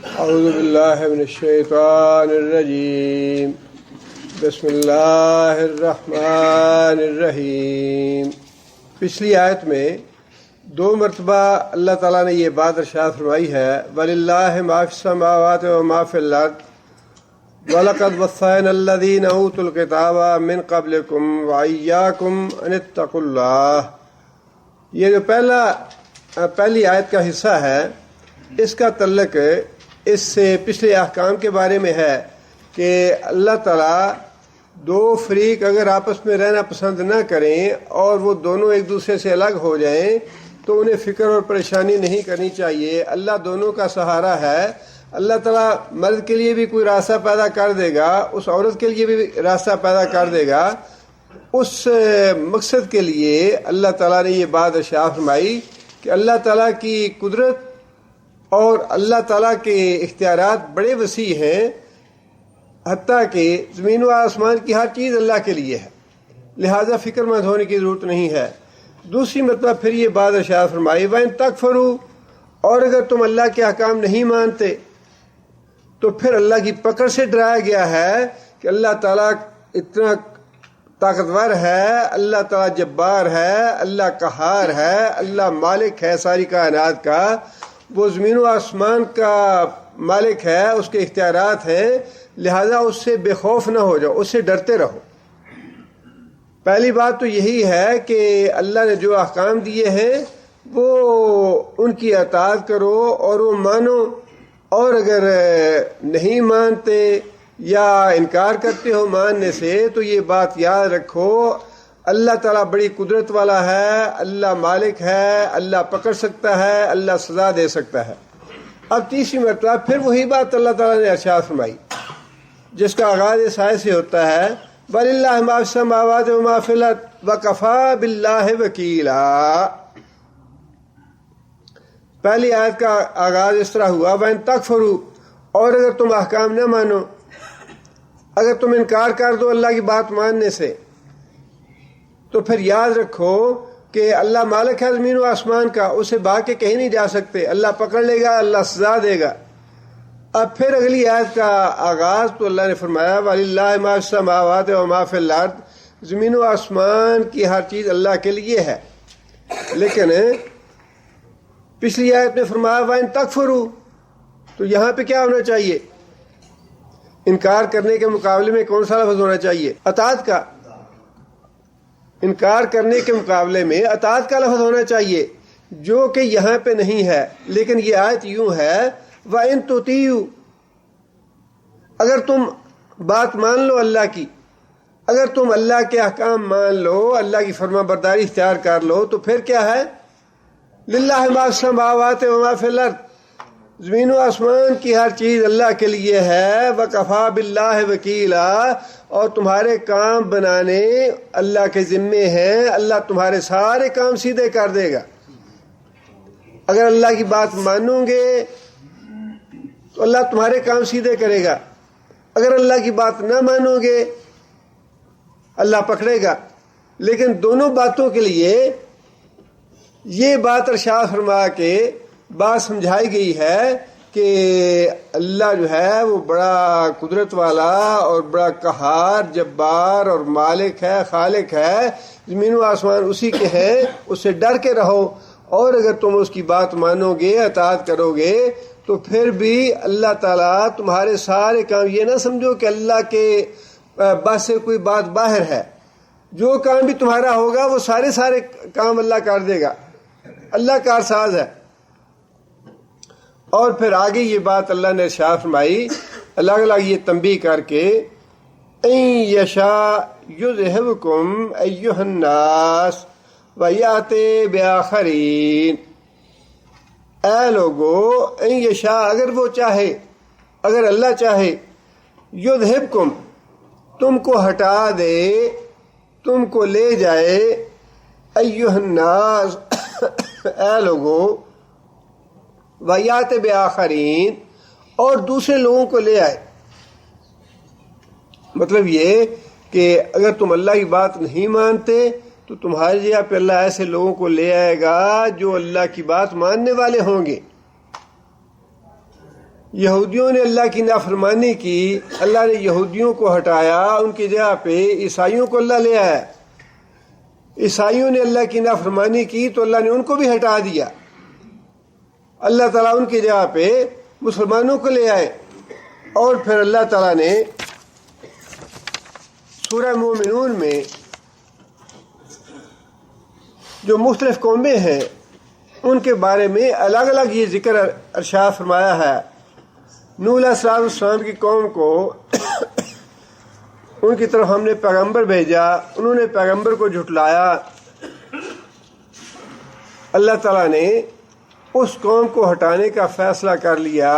اعوذ باللہ من الشیطان الرجیم بسم اللہ الرحمن الرحیم۔ پچھلی آیت میں 2 مرتبہ اللہ تعالیٰ نے یہ بات ارشاد فرمائی ہے، وَلِلَّهِ مَا فِي السَّمَاوَاتِ وَمَا فِي الْأَرْضِ وَلَقَدْ وَصَّيْنَا الَّذِينَ أُوتُوا الْكِتَابَ مِنْ قَبْلِكُمْ وَإِيَّاكُمْ أَنِ اتَّقُوا اللَّهَ۔ یہ جو پہلی آیت کا حصہ ہے، اس کا تعلق اس سے پچھلے احکام کے بارے میں ہے کہ اللہ تعالیٰ 2 فریق اگر آپس میں رہنا پسند نہ کریں اور وہ دونوں ایک دوسرے سے الگ ہو جائیں تو انہیں فکر اور پریشانی نہیں کرنی چاہیے۔ اللہ دونوں کا سہارا ہے۔ اللہ تعالیٰ مرد کے لیے بھی کوئی راستہ پیدا کر دے گا، اس عورت کے لیے بھی راستہ پیدا کر دے گا۔ اس مقصد کے لیے اللہ تعالیٰ نے یہ بات ارشاد فرمائی کہ اللہ تعالیٰ کی قدرت اور اللہ تعالیٰ کے اختیارات بڑے وسیع ہیں، حتیٰ کہ زمین و آسمان کی ہر چیز اللہ کے لیے ہے، لہذا فکر مند ہونے کی ضرورت نہیں ہے۔ دوسری مرتبہ پھر یہ بات ارشاد فرمائی، وَإِن تَكْفُرُوا، اور اگر تم اللہ کے احکام نہیں مانتے تو پھر اللہ کی پکڑ سے ڈرایا گیا ہے کہ اللہ تعالیٰ اتنا طاقتور ہے، اللہ تعالیٰ جبار ہے، اللہ قہار ہے، اللہ مالک ہے ساری کائنات کا، وہ زمین و آسمان کا مالک ہے، اس کے اختیارات ہیں، لہذا اس سے بے خوف نہ ہو جاؤ، اس سے ڈرتے رہو۔ پہلی بات تو یہی ہے کہ اللہ نے جو احکام دیے ہیں وہ ان کی اطاعت کرو اور وہ مانو، اور اگر نہیں مانتے یا انکار کرتے ہو ماننے سے تو یہ بات یاد رکھو، اللہ تعالیٰ بڑی قدرت والا ہے، اللہ مالک ہے، اللہ پکڑ سکتا ہے، اللہ سزا دے سکتا ہے۔ اب تیسری مرتبہ پھر وہی بات اللہ تعالیٰ نے ارشاد فرمائی، جس کا آغاز اس آیت سے ہوتا ہے، وَلِلَّهِ مَا فِي السَّمَاوَاتِ وَمَا فِي الْأَرْضِ وَكَفَىٰ بِاللَّهِ وَكِيلًا۔ پہلی آیت کا آغاز اس طرح ہوا، وَإِن تَكْفُرُوا، اور اگر تم احکام نہ مانو، اگر تم انکار کر دو اللہ کی بات ماننے سے، تو پھر یاد رکھو کہ اللہ مالک ہے زمین و آسمان کا، اسے بھاگ کے کہیں نہیں جا سکتے، اللہ پکڑ لے گا، اللہ سزا دے گا۔ اب پھر اگلی آیت کا آغاز تو اللہ نے فرمایا، وَلِلَّهِ مَا فِي السَّمَاوَاتِ وَمَا فِي الْأَرْضِ، زمین و آسمان کی ہر چیز اللہ کے لیے ہے۔ لیکن پچھلی آیت میں فرمایا وَإِن تَكْفُرُوا، تو یہاں پہ کیا ہونا چاہیے؟ انکار کرنے کے مقابلے میں کون سا لفظ ہونا چاہیے؟ اطاعت کا۔ انکار کرنے کے مقابلے میں اطاعت کا لفظ ہونا چاہیے، جو کہ یہاں پہ نہیں ہے۔ لیکن یہ آیت یوں ہے، وَإِن تُطِيعُوا، اگر تم بات مان لو اللہ کی، اگر تم اللہ کے احکام مان لو، اللہ کی فرما برداری اختیار کر لو، تو پھر کیا ہے؟ لِلَّهِ مَا فِي السَّمَاوَاتِ وَمَا فِي الْأَرْضِ، زمین و آسمان کی ہر چیز اللہ کے لیے ہے، وَكَفَىٰ بِاللَّهِ وَكِيلًا، اور تمہارے کام بنانے اللہ کے ذمے ہیں، اللہ تمہارے سارے کام سیدھے کر دے گا۔ اگر اللہ کی بات مانو گے تو اللہ تمہارے کام سیدھے کرے گا، اگر اللہ کی بات نہ مانو گے اللہ پکڑے گا۔ لیکن دونوں باتوں کے لیے یہ بات ارشاد فرما کے بات سمجھائی گئی ہے کہ اللہ جو ہے وہ بڑا قدرت والا اور بڑا قہار، جبار اور مالک ہے، خالق ہے، زمین و آسمان اسی کے ہیں، اس سے ڈر کے رہو، اور اگر تم اس کی بات مانو گے، اطاعت کرو گے، تو پھر بھی اللہ تعالیٰ تمہارے سارے کام، یہ نہ سمجھو کہ اللہ کے بس سے کوئی بات باہر ہے، جو کام بھی تمہارا ہوگا وہ سارے کام اللہ کر دے گا، اللہ کارساز ہے۔ اور پھر آگے یہ بات اللہ نے ارشاد فرمائی، الگ الگ یہ تنبیہ کر کے، اِن یشاء یذہبکم ایھا الناس ویأتی بآخرین۔ اے لوگو، ان یشاء، اگر وہ چاہے، اگر اللہ چاہے، یذہبکم، تم کو ہٹا دے، تم کو لے جائے، ایھا الناس، اے لوگو، ویأتی بآخرین، اور دوسرے لوگوں کو لے آئے۔ مطلب یہ کہ اگر تم اللہ کی بات نہیں مانتے تو تمہاری جگہ پہ اللہ ایسے لوگوں کو لے آئے گا جو اللہ کی بات ماننے والے ہوں گے۔ یہودیوں نے اللہ کی نافرمانی کی، اللہ نے یہودیوں کو ہٹایا، ان کی جگہ پہ عیسائیوں کو اللہ لے آیا۔ عیسائیوں نے اللہ کی نافرمانی کی تو اللہ نے ان کو بھی ہٹا دیا، اللہ تعالیٰ ان کی جگہ پہ مسلمانوں کو لے آئے۔ اور پھر اللہ تعالیٰ نے سورہ مومنون میں جو مختلف قومیں ہیں ان کے بارے میں الگ الگ یہ ذکر ارشاد فرمایا ہے۔ نوح علیہ السلام کی قوم کو ان کی طرف ہم نے پیغمبر بھیجا، انہوں نے پیغمبر کو جھٹلایا، اللہ تعالیٰ نے اس قوم کو ہٹانے کا فیصلہ کر لیا،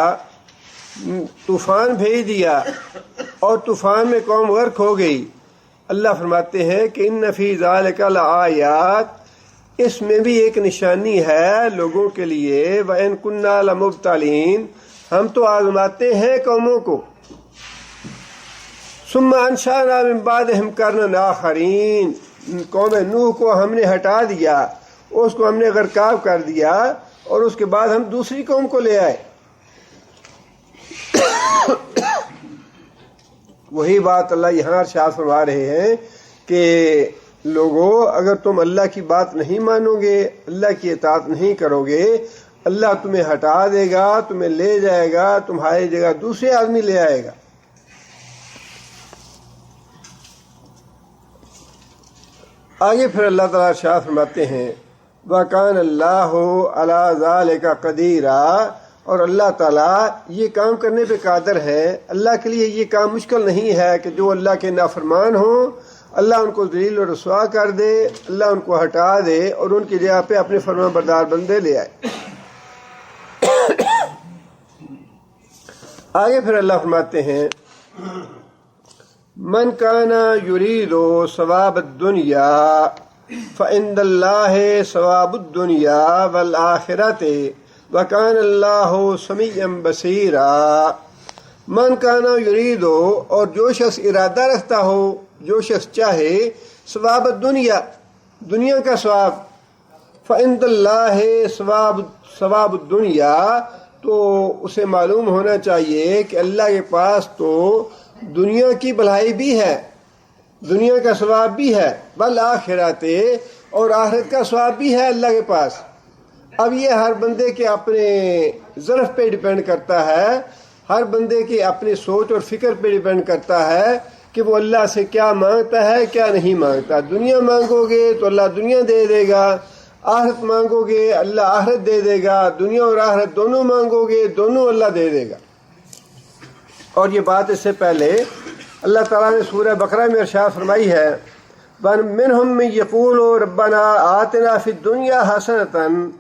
طوفان بھیج دیا اور طوفان میں قوم غرق ہو گئی۔ اللہ فرماتے ہیں کہ ان فی ذالک لآیات، اس میں بھی ایک نشانی ہے لوگوں کے لیے، وَإِن كُنَّا لَمُبْتَلِينَ، ہم تو آزماتے ہیں قوموں کو۔ ثُمَّ أَنشَأْنَا مِن بَعْدِهِمْ قَرْنًا آخَرِينَ، قوم نوح کو ہم نے ہٹا دیا، اس کو ہم نے غرقاب کر دیا اور اس کے بعد ہم دوسری قوم کو لے آئے۔ وہی بات اللہ یہاں ارشاد فرما رہے ہیں کہ لوگوں، اگر تم اللہ کی بات نہیں مانو گے، اللہ کی اطاعت نہیں کرو گے، اللہ تمہیں ہٹا دے گا، تمہیں لے جائے گا، تمہاری جگہ دوسرے آدمی لے آئے گا۔ آگے پھر اللہ تعالیٰ ارشاد فرماتے ہیں وَكَانَ اللَّهُ عَلَى ذَلِكَ قَدِيرًا، اور اللہ تعالیٰ یہ کام کرنے پہ قادر ہے۔ اللہ کے لیے یہ کام مشکل نہیں ہے کہ جو اللہ کے نافرمان ہوں اللہ ان کو ذلیل و رسوا کر دے، اللہ ان کو ہٹا دے اور ان کی جگہ پہ اپنے فرما بردار بندے لے آئے۔ آگے پھر اللہ فرماتے ہیں من کان یرید ثواب الدنیا فعند اللہ ثواب الدنیا والآخرۃ وکان اللہ سمیعا بصیرا۔ من کان یرید، اور جو شخص ارادہ رکھتا ہو، جو شخص چاہے ثواب الدنیا، دنیا کا ثواب، فعند اللہ ثواب الدنیا، تو اسے معلوم ہونا چاہیے کہ اللہ کے پاس تو دنیا کی بھلائی بھی ہے، دنیا کا ثواب بھی ہے، والآخرت، اور آخرت کا ثواب بھی ہے اللہ کے پاس۔ اب یہ ہر بندے کے اپنے ظرف پہ ڈیپینڈ کرتا ہے، ہر بندے کے اپنی سوچ اور فکر پہ ڈیپینڈ کرتا ہے کہ وہ اللہ سے کیا مانگتا ہے کیا نہیں مانگتا۔ دنیا مانگو گے تو اللہ دنیا دے دے گا، آخرت مانگو گے اللہ آخرت دے دے گا، دنیا اور آخرت دونوں مانگو گے دونوں اللہ دے دے گا۔ اور یہ بات اس سے پہلے اللہ تعالیٰ نے سورہ بقرہ میں ارشاد فرمائی ہے مِنْهُم مَّن يَقُولُ رَبَّنَا آتِنَا فِي الدُّنْيَا حَسَنَةً،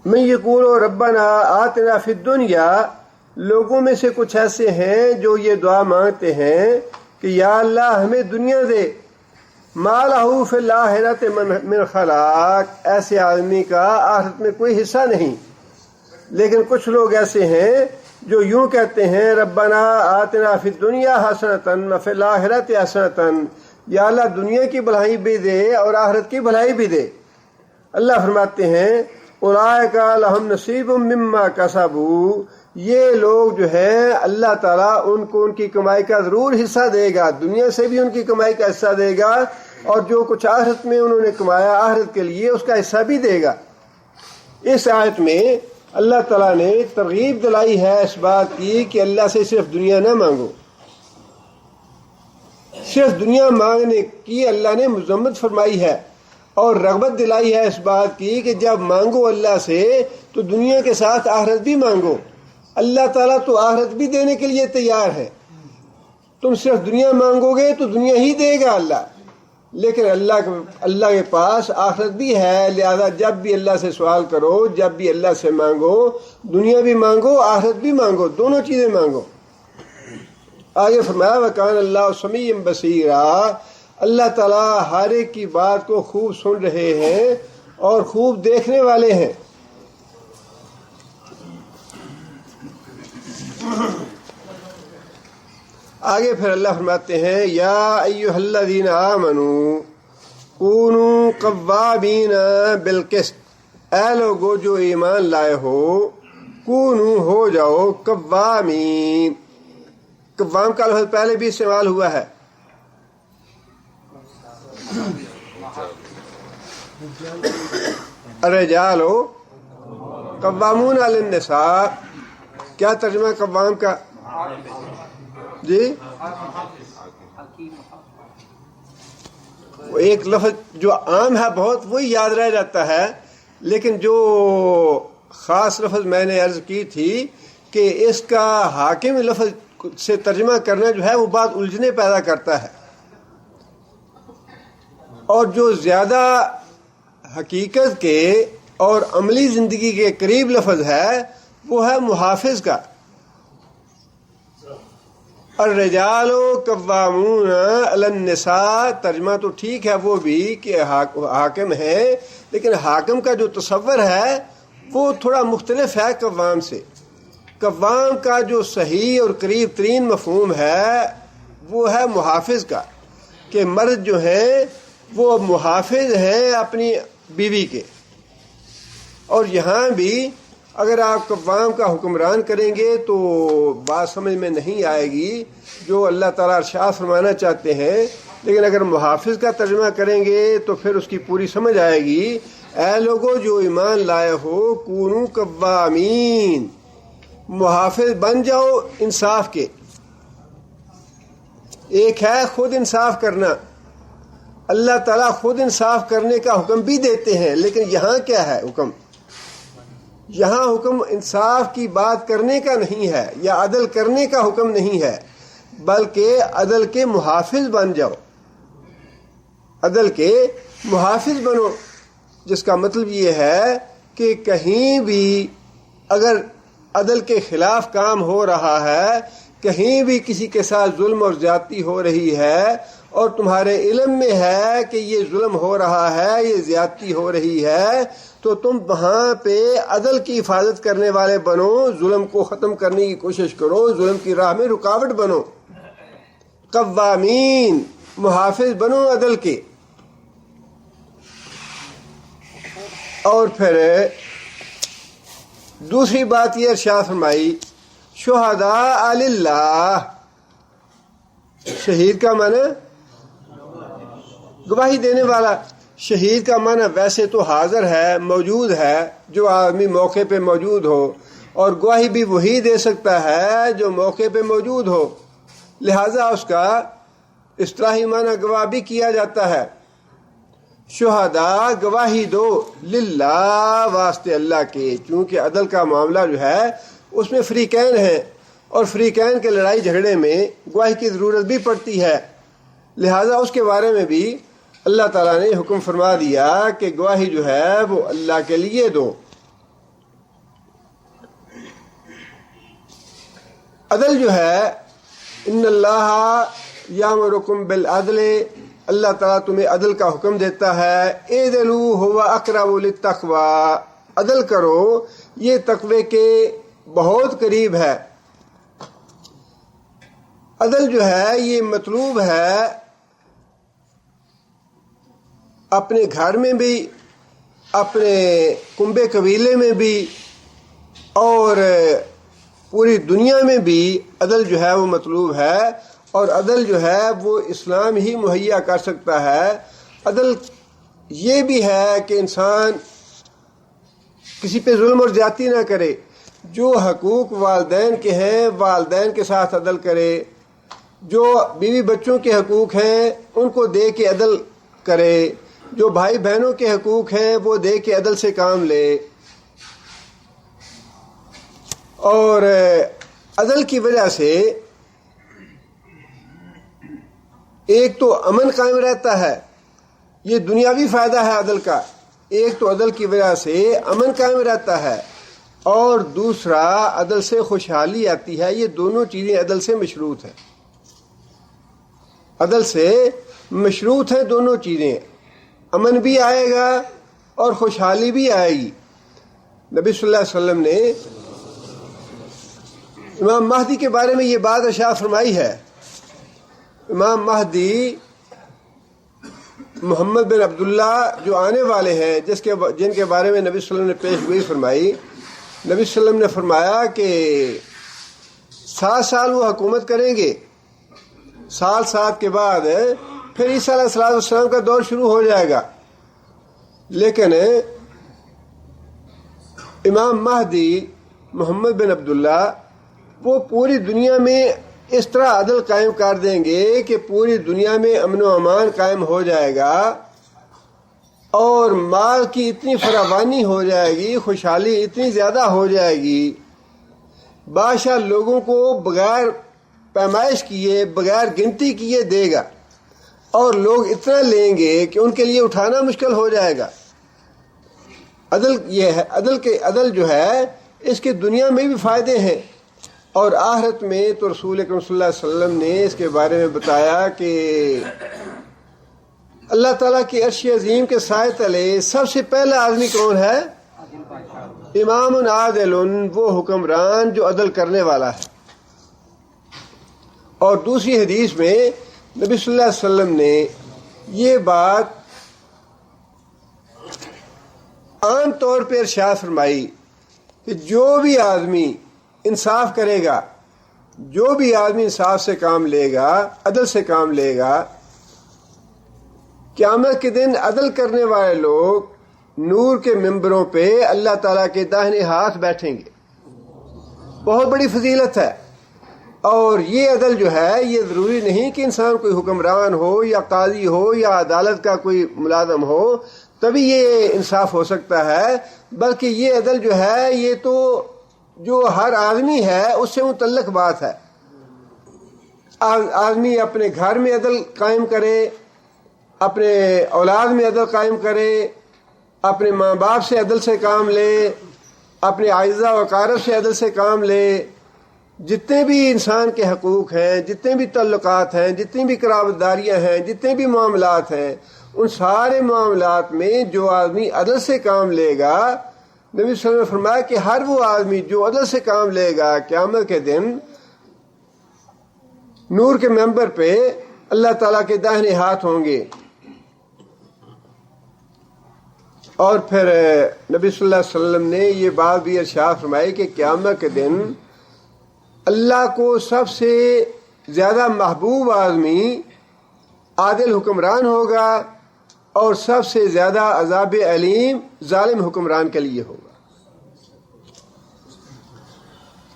مَّن يَقُولُ رَبَّنَا آتِنَا فِي الدُّنْيَا، لوگوں میں سے کچھ ایسے ہیں جو یہ دعا مانگتے ہیں کہ یا اللہ ہمیں دنیا دے، مَا لَهُ فِي الْآخِرَةِ مِنْ خَلَاقٍ، ایسے آدمی کا آخرت میں کوئی حصہ نہیں۔ لیکن کچھ لوگ ایسے ہیں جو یوں کہتے ہیں ربنا آتنا فی الدنیا حسنۃ وفی الآخرۃ حسنۃ، یا اللہ دنیا کی بھلائی بھی دے اور آخرت کی بھلائی بھی دے۔ اللہ فرماتے ہیں اولئک لہم نصیب مما کسبوا، یہ لوگ جو ہیں اللہ تعالیٰ ان کو ان کی کمائی کا ضرور حصہ دے گا، دنیا سے بھی ان کی کمائی کا حصہ دے گا اور جو کچھ آخرت میں انہوں نے کمایا آخرت کے لیے اس کا حصہ بھی دے گا۔ اس آیت میں اللہ تعالیٰ نے ترغیب دلائی ہے اس بات کی کہ اللہ سے صرف دنیا نہ مانگو، صرف دنیا مانگنے کی اللہ نے مذمت فرمائی ہے اور رغبت دلائی ہے اس بات کی کہ جب مانگو اللہ سے تو دنیا کے ساتھ آخرت بھی مانگو۔ اللہ تعالیٰ تو آخرت بھی دینے کے لیے تیار ہے، تم صرف دنیا مانگو گے تو دنیا ہی دے گا اللہ، لیکن اللہ کے پاس آخرت بھی ہے، لہذا جب بھی اللہ سے سوال کرو، جب بھی اللہ سے مانگو، دنیا بھی مانگو آخرت بھی مانگو، دونوں چیزیں مانگو۔ آگے فرمایا وَكَانَ اللَّهُ سَمِيعًا بَصِيرًا، اللہ تعالیٰ ہر ایک کی بات کو خوب سن رہے ہیں اور خوب دیکھنے والے ہیں۔ آگے پھر اللہ فرماتے ہیں یا ایھا الذین آمنوا کونوا قوامین بالقسط اے لوگو جو ایمان لائے ہو، کونو ہو جاؤ قوامین. قوام کا لفظ پہلے بھی استعمال ہوا ہے. الرجال قوامون علی النساء. کیا ترجمہ قوام کا؟ جی ایک لفظ جو عام ہے بہت وہی یاد رہ جاتا ہے، لیکن جو خاص لفظ میں نے عرض کی تھی کہ اس کا حاکم لفظ سے ترجمہ کرنا جو ہے وہ بات الجھنے پیدا کرتا ہے، اور جو زیادہ حقیقت کے اور عملی زندگی کے قریب لفظ ہے وہ ہے محافظ کا. الرجال قوامون علی النساء. ترجمہ تو ٹھیک ہے وہ بھی کہ حاکم ہے، لیکن حاکم کا جو تصور ہے وہ تھوڑا مختلف ہے قوام سے. قوام کا جو صحیح اور قریب ترین مفہوم ہے وہ ہے محافظ کا، کہ مرد جو ہیں وہ محافظ ہیں اپنی بیوی کے. اور یہاں بھی اگر آپ قوام کا حکمران کریں گے تو بات سمجھ میں نہیں آئے گی جو اللہ تعالیٰ ارشاد فرمانا چاہتے ہیں، لیکن اگر محافظ کا ترجمہ کریں گے تو پھر اس کی پوری سمجھ آئے گی. اے لوگو جو ایمان لائے ہو، کونو قوامین، محافظ بن جاؤ انصاف کے. ایک ہے خود انصاف کرنا، اللہ تعالیٰ خود انصاف کرنے کا حکم بھی دیتے ہیں، لیکن یہاں کیا ہے حکم؟ یہاں حکم انصاف کی بات کرنے کا نہیں ہے یا عدل کرنے کا حکم نہیں ہے، بلکہ عدل کے محافظ بن جاؤ. عدل کے محافظ بنو، جس کا مطلب یہ ہے کہ کہیں بھی اگر عدل کے خلاف کام ہو رہا ہے، کہیں بھی کسی کے ساتھ ظلم اور زیادتی ہو رہی ہے اور تمہارے علم میں ہے کہ یہ ظلم ہو رہا ہے، یہ زیادتی ہو رہی ہے، تو تم وہاں پہ عدل کی حفاظت کرنے والے بنو، ظلم کو ختم کرنے کی کوشش کرو، ظلم کی راہ میں رکاوٹ بنو. قوامین، محافظ بنو عدل کے. اور پھر دوسری بات یہ ارشاد فرمائی، شہداء للہ. شہید کا معنی گواہی دینے والا. شہید کا معنی ویسے تو حاضر ہے، موجود ہے، جو آدمی موقع پہ موجود ہو، اور گواہی بھی وہی دے سکتا ہے جو موقع پہ موجود ہو، لہذا اس کا اصطلاحی معنی گواہ بھی کیا جاتا ہے. شہداء گواہی دو، للہ واسطے اللہ کے، چونکہ عدل کا معاملہ جو ہے اس میں فریقین ہیں، اور فریقین کے لڑائی جھگڑے میں گواہی کی ضرورت بھی پڑتی ہے، لہذا اس کے بارے میں بھی اللہ تعالیٰ نے حکم فرما دیا کہ گواہی جو ہے وہ اللہ کے لیے دو. عدل جو ہے، ان اللہ یامرکم بالعدل، اللہ تعالیٰ تمہیں عدل کا حکم دیتا ہے. اعدلوا هو اقرب للتقوی، عدل کرو، یہ تقوی کے بہت قریب ہے. عدل جو ہے یہ مطلوب ہے اپنے گھر میں بھی، اپنے کنبے قبیلے میں بھی، اور پوری دنیا میں بھی عدل جو ہے وہ مطلوب ہے. اور عدل جو ہے وہ اسلام ہی مہیا کر سکتا ہے. عدل یہ بھی ہے کہ انسان کسی پہ ظلم اور زیادتی نہ کرے، جو حقوق والدین کے ہیں والدین کے ساتھ عدل کرے، جو بیوی بچوں کے حقوق ہیں ان کو دے کے عدل کرے، جو بھائی بہنوں کے حقوق ہیں وہ دے کے عدل سے کام لے. اور عدل کی وجہ سے ایک تو امن قائم رہتا ہے، یہ دنیاوی فائدہ ہے عدل کا. ایک تو عدل کی وجہ سے امن قائم رہتا ہے، اور دوسرا عدل سے خوشحالی آتی ہے. یہ دونوں چیزیں عدل سے مشروط ہیں. عدل سے مشروط ہیں دونوں چیزیں، امن بھی آئے گا اور خوشحالی بھی آئے گی. نبی صلی اللہ علیہ وسلم نے امام مہدی کے بارے میں یہ بات ارشاد فرمائی ہے. امام مہدی محمد بن عبداللہ جو آنے والے ہیں جن کے بارے میں نبی صلی اللہ علیہ وسلم نے پیش گوئی فرمائی، نبی صلی اللہ علیہ وسلم نے فرمایا کہ 7 سال وہ حکومت کریں گے، سال 7 کے بعد پھر عیسیٰ علیہ السلام کا دور شروع ہو جائے گا. لیکن امام مہدی محمد بن عبداللہ وہ پوری دنیا میں اس طرح عدل قائم کر دیں گے کہ پوری دنیا میں امن و امان قائم ہو جائے گا، اور مال کی اتنی فراوانی ہو جائے گی، خوشحالی اتنی زیادہ ہو جائے گی، بادشاہ لوگوں کو بغیر پیمائش کیے، بغیر گنتی کیے دے گا، اور لوگ اتنا لیں گے کہ ان کے لیے اٹھانا مشکل ہو جائے گا. عدل یہ ہے، عدل جو ہے اس کے دنیا میں بھی فائدے ہیں، اور آخرت میں تو رسول اکرم صلی اللہ علیہ وسلم نے اس کے بارے میں بتایا کہ اللہ تعالیٰ کی عرش عظیم کے سائے تلے سب سے پہلا آدمی کون ہے؟ امام عادل، وہ حکمران جو عدل کرنے والا ہے. اور دوسری حدیث میں نبی صلی اللہ علیہ وسلم نے یہ بات عام طور پہ ارشاد فرمائی کہ جو بھی آدمی انصاف کرے گا، جو بھی آدمی انصاف سے کام لے گا، عدل سے کام لے گا، قیامت کے دن عدل کرنے والے لوگ نور کے ممبروں پہ اللہ تعالیٰ کے داہنے ہاتھ بیٹھیں گے. بہت بڑی فضیلت ہے. اور یہ عدل جو ہے یہ ضروری نہیں کہ انسان کوئی حکمران ہو یا قاضی ہو یا عدالت کا کوئی ملازم ہو تبھی یہ انصاف ہو سکتا ہے، بلکہ یہ عدل جو ہے یہ تو جو ہر آدمی ہے اس سے متعلق بات ہے. آدمی اپنے گھر میں عدل قائم کرے، اپنے اولاد میں عدل قائم کرے، اپنے ماں باپ سے عدل سے کام لے، اپنے اعزاء و اقارب سے عدل سے کام لے. جتنے بھی انسان کے حقوق ہیں، جتنے بھی تعلقات ہیں، جتنی بھی قرابت داریاں ہیں، جتنے بھی معاملات ہیں، ان سارے معاملات میں جو آدمی عدل سے کام لے گا، نبی صلی اللہ علیہ وسلم نے فرمایا کہ ہر وہ آدمی جو عدل سے کام لے گا قیامت کے دن نور کے ممبر پہ اللہ تعالیٰ کے داہنے ہاتھ ہوں گے. اور پھر نبی صلی اللہ علیہ وسلم نے یہ بات بھی ارشاد فرمائی کہ قیامت کے دن اللہ کو سب سے زیادہ محبوب آدمی عادل حکمران ہوگا، اور سب سے زیادہ عذاب علیم ظالم حکمران کے لیے ہوگا.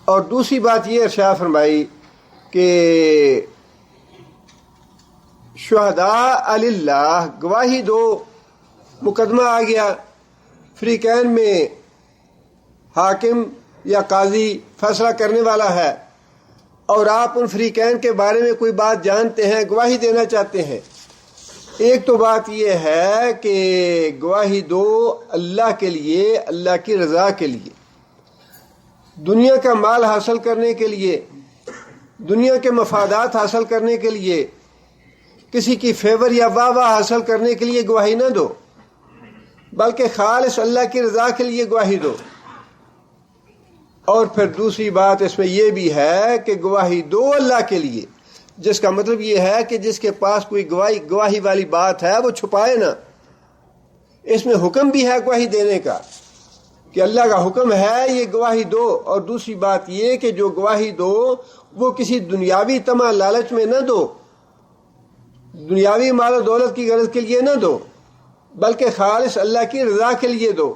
اور دوسری بات یہ ارشاد فرمائی کہ شہداء للہ، گواہی دو. مقدمہ آ گیا، فریقین میں حاکم یا قاضی فیصلہ کرنے والا ہے، اور آپ ان فریقین کے بارے میں کوئی بات جانتے ہیں، گواہی دینا چاہتے ہیں. ایک تو بات یہ ہے کہ گواہی دو اللہ کے لیے، اللہ کی رضا کے لیے، دنیا کا مال حاصل کرنے کے لیے، دنیا کے مفادات حاصل کرنے کے لیے، کسی کی فیور یا واہ واہ حاصل کرنے کے لیے گواہی نہ دو، بلکہ خالص اللہ کی رضا کے لیے گواہی دو. اور پھر دوسری بات اس میں یہ بھی ہے کہ گواہی دو اللہ کے لیے، جس کا مطلب یہ ہے کہ جس کے پاس کوئی گواہی والی بات ہے وہ چھپائے نہ. اس میں حکم بھی ہے گواہی دینے کا کہ اللہ کا حکم ہے یہ گواہی دو. اور دوسری بات یہ کہ جو گواہی دو وہ کسی دنیاوی طمع لالچ میں نہ دو، دنیاوی مال و دولت کی غرض کے لیے نہ دو، بلکہ خالص اللہ کی رضا کے لیے دو.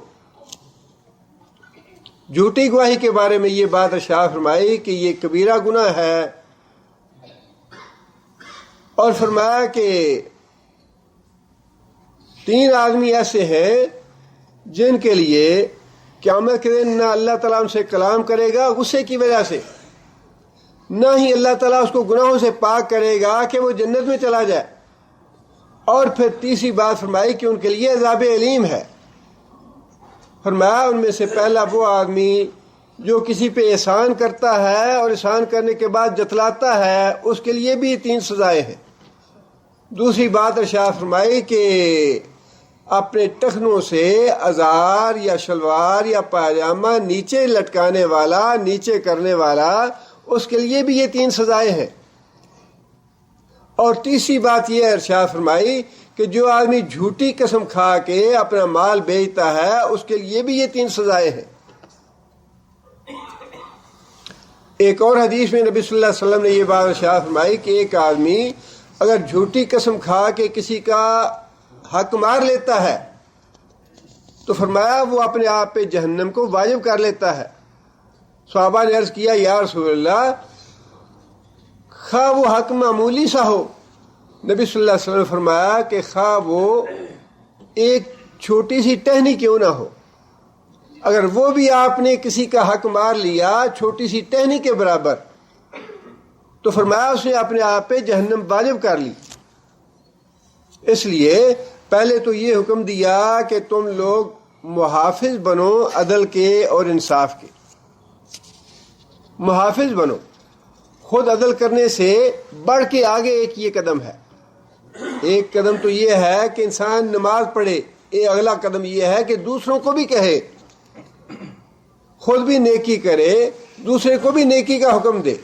جھوٹی گواہی کے بارے میں یہ بات ارشاد فرمائی کہ یہ کبیرہ گناہ ہے، اور فرمایا کہ 3 آدمی ایسے ہیں جن کے لیے قیامت کے دن نہ اللہ تعالیٰ ان سے کلام کرے گا غصے کی وجہ سے، نہ ہی اللہ تعالیٰ اس کو گناہوں سے پاک کرے گا کہ وہ جنت میں چلا جائے. اور پھر تیسری بات فرمائی کہ ان کے لیے عذاب علیم ہے. فرمایا ان میں سے پہلا وہ آدمی جو کسی پہ احسان کرتا ہے اور احسان کرنے کے بعد جتلاتا ہے، اس کے لیے بھی 3 سزائیں ہیں. دوسری بات ارشاد فرمائی کہ اپنے ٹخنوں سے ازار یا شلوار یا پاجامہ نیچے لٹکانے والا، نیچے کرنے والا، اس کے لیے بھی یہ 3 سزائیں ہیں. اور تیسری بات یہ ارشاد فرمائی کہ جو آدمی جھوٹی قسم کھا کے اپنا مال بیچتا ہے اس کے لیے بھی یہ 3 سزائیں ہیں۔ ایک اور حدیث میں نبی صلی اللہ علیہ وسلم نے یہ بات ارشاد فرمائی کہ ایک آدمی اگر جھوٹی قسم کھا کے کسی کا حق مار لیتا ہے تو فرمایا وہ اپنے آپ پہ جہنم کو واجب کر لیتا ہے۔ صحابہ نے عرض کیا یا رسول اللہ، خواہ وہ حق معمولی سا ہو، نبی صلی اللہ علیہ وسلم نے فرمایا کہ خواہ وہ ایک چھوٹی سی ٹہنی کیوں نہ ہو، اگر وہ بھی آپ نے کسی کا حق مار لیا چھوٹی سی ٹہنی کے برابر تو فرمایا اس نے اپنے آپ پہ جہنم واجب کر لی۔ اس لیے پہلے تو یہ حکم دیا کہ تم لوگ محافظ بنو عدل کے اور انصاف کے، محافظ بنو۔ خود عدل کرنے سے بڑھ کے آگے ایک یہ قدم ہے، ایک قدم تو یہ ہے کہ انسان نماز پڑھے، ایک اگلا قدم یہ ہے کہ دوسروں کو بھی کہے، خود بھی نیکی کرے، دوسرے کو بھی نیکی کا حکم دے۔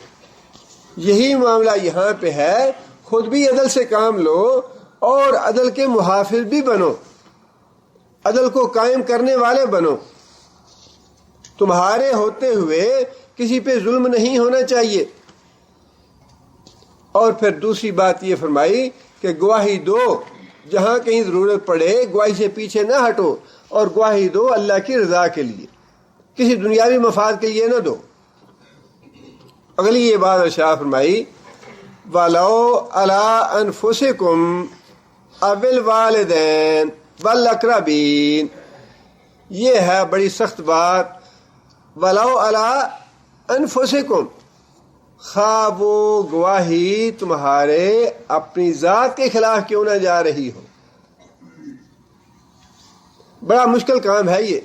یہی معاملہ یہاں پہ ہے، خود بھی عدل سے کام لو اور عدل کے محافظ بھی بنو، عدل کو قائم کرنے والے بنو۔ تمہارے ہوتے ہوئے کسی پہ ظلم نہیں ہونا چاہیے۔ اور پھر دوسری بات یہ فرمائی کہ گواہی دو، جہاں کہیں ضرورت پڑے گواہی سے پیچھے نہ ہٹو، اور گواہی دو اللہ کی رضا کے لیے، کسی دنیاوی مفاد کے لیے نہ دو۔ اگلی یہ بات ارشاد فرمائی وَلَوْ عَلَىٰ أَنفُسِكُمْ أَوِ الْوَالِدَيْنِ وَالْأَقْرَبِينَ، یہ ہے بڑی سخت بات۔ وَلَوْ عَلَىٰ أَنفُسِكُمْ، خواہ وہ گواہی تمہارے اپنی ذات کے خلاف کیوں نہ جا رہی ہو۔ بڑا مشکل کام ہے یہ،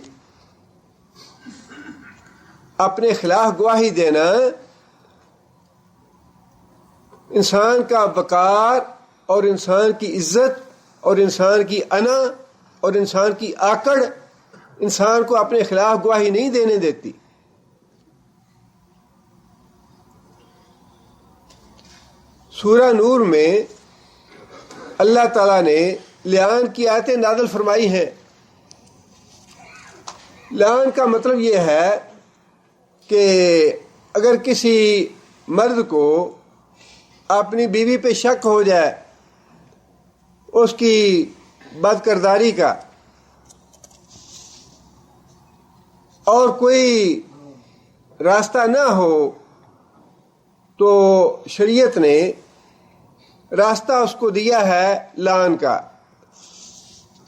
اپنے خلاف گواہی دینا۔ انسان کا وقار اور انسان کی عزت اور انسان کی انا اور انسان کی آکڑ انسان کو اپنے خلاف گواہی نہیں دینے دیتی۔ سورہ نور میں اللہ تعالیٰ نے لعان کی آیتیں نازل فرمائی ہیں۔ لعان کا مطلب یہ ہے کہ اگر کسی مرد کو اپنی بیوی پہ شک ہو جائے اس کی بد کرداری کا، اور کوئی راستہ نہ ہو، تو شریعت نے راستہ اس کو دیا ہے لعان کا۔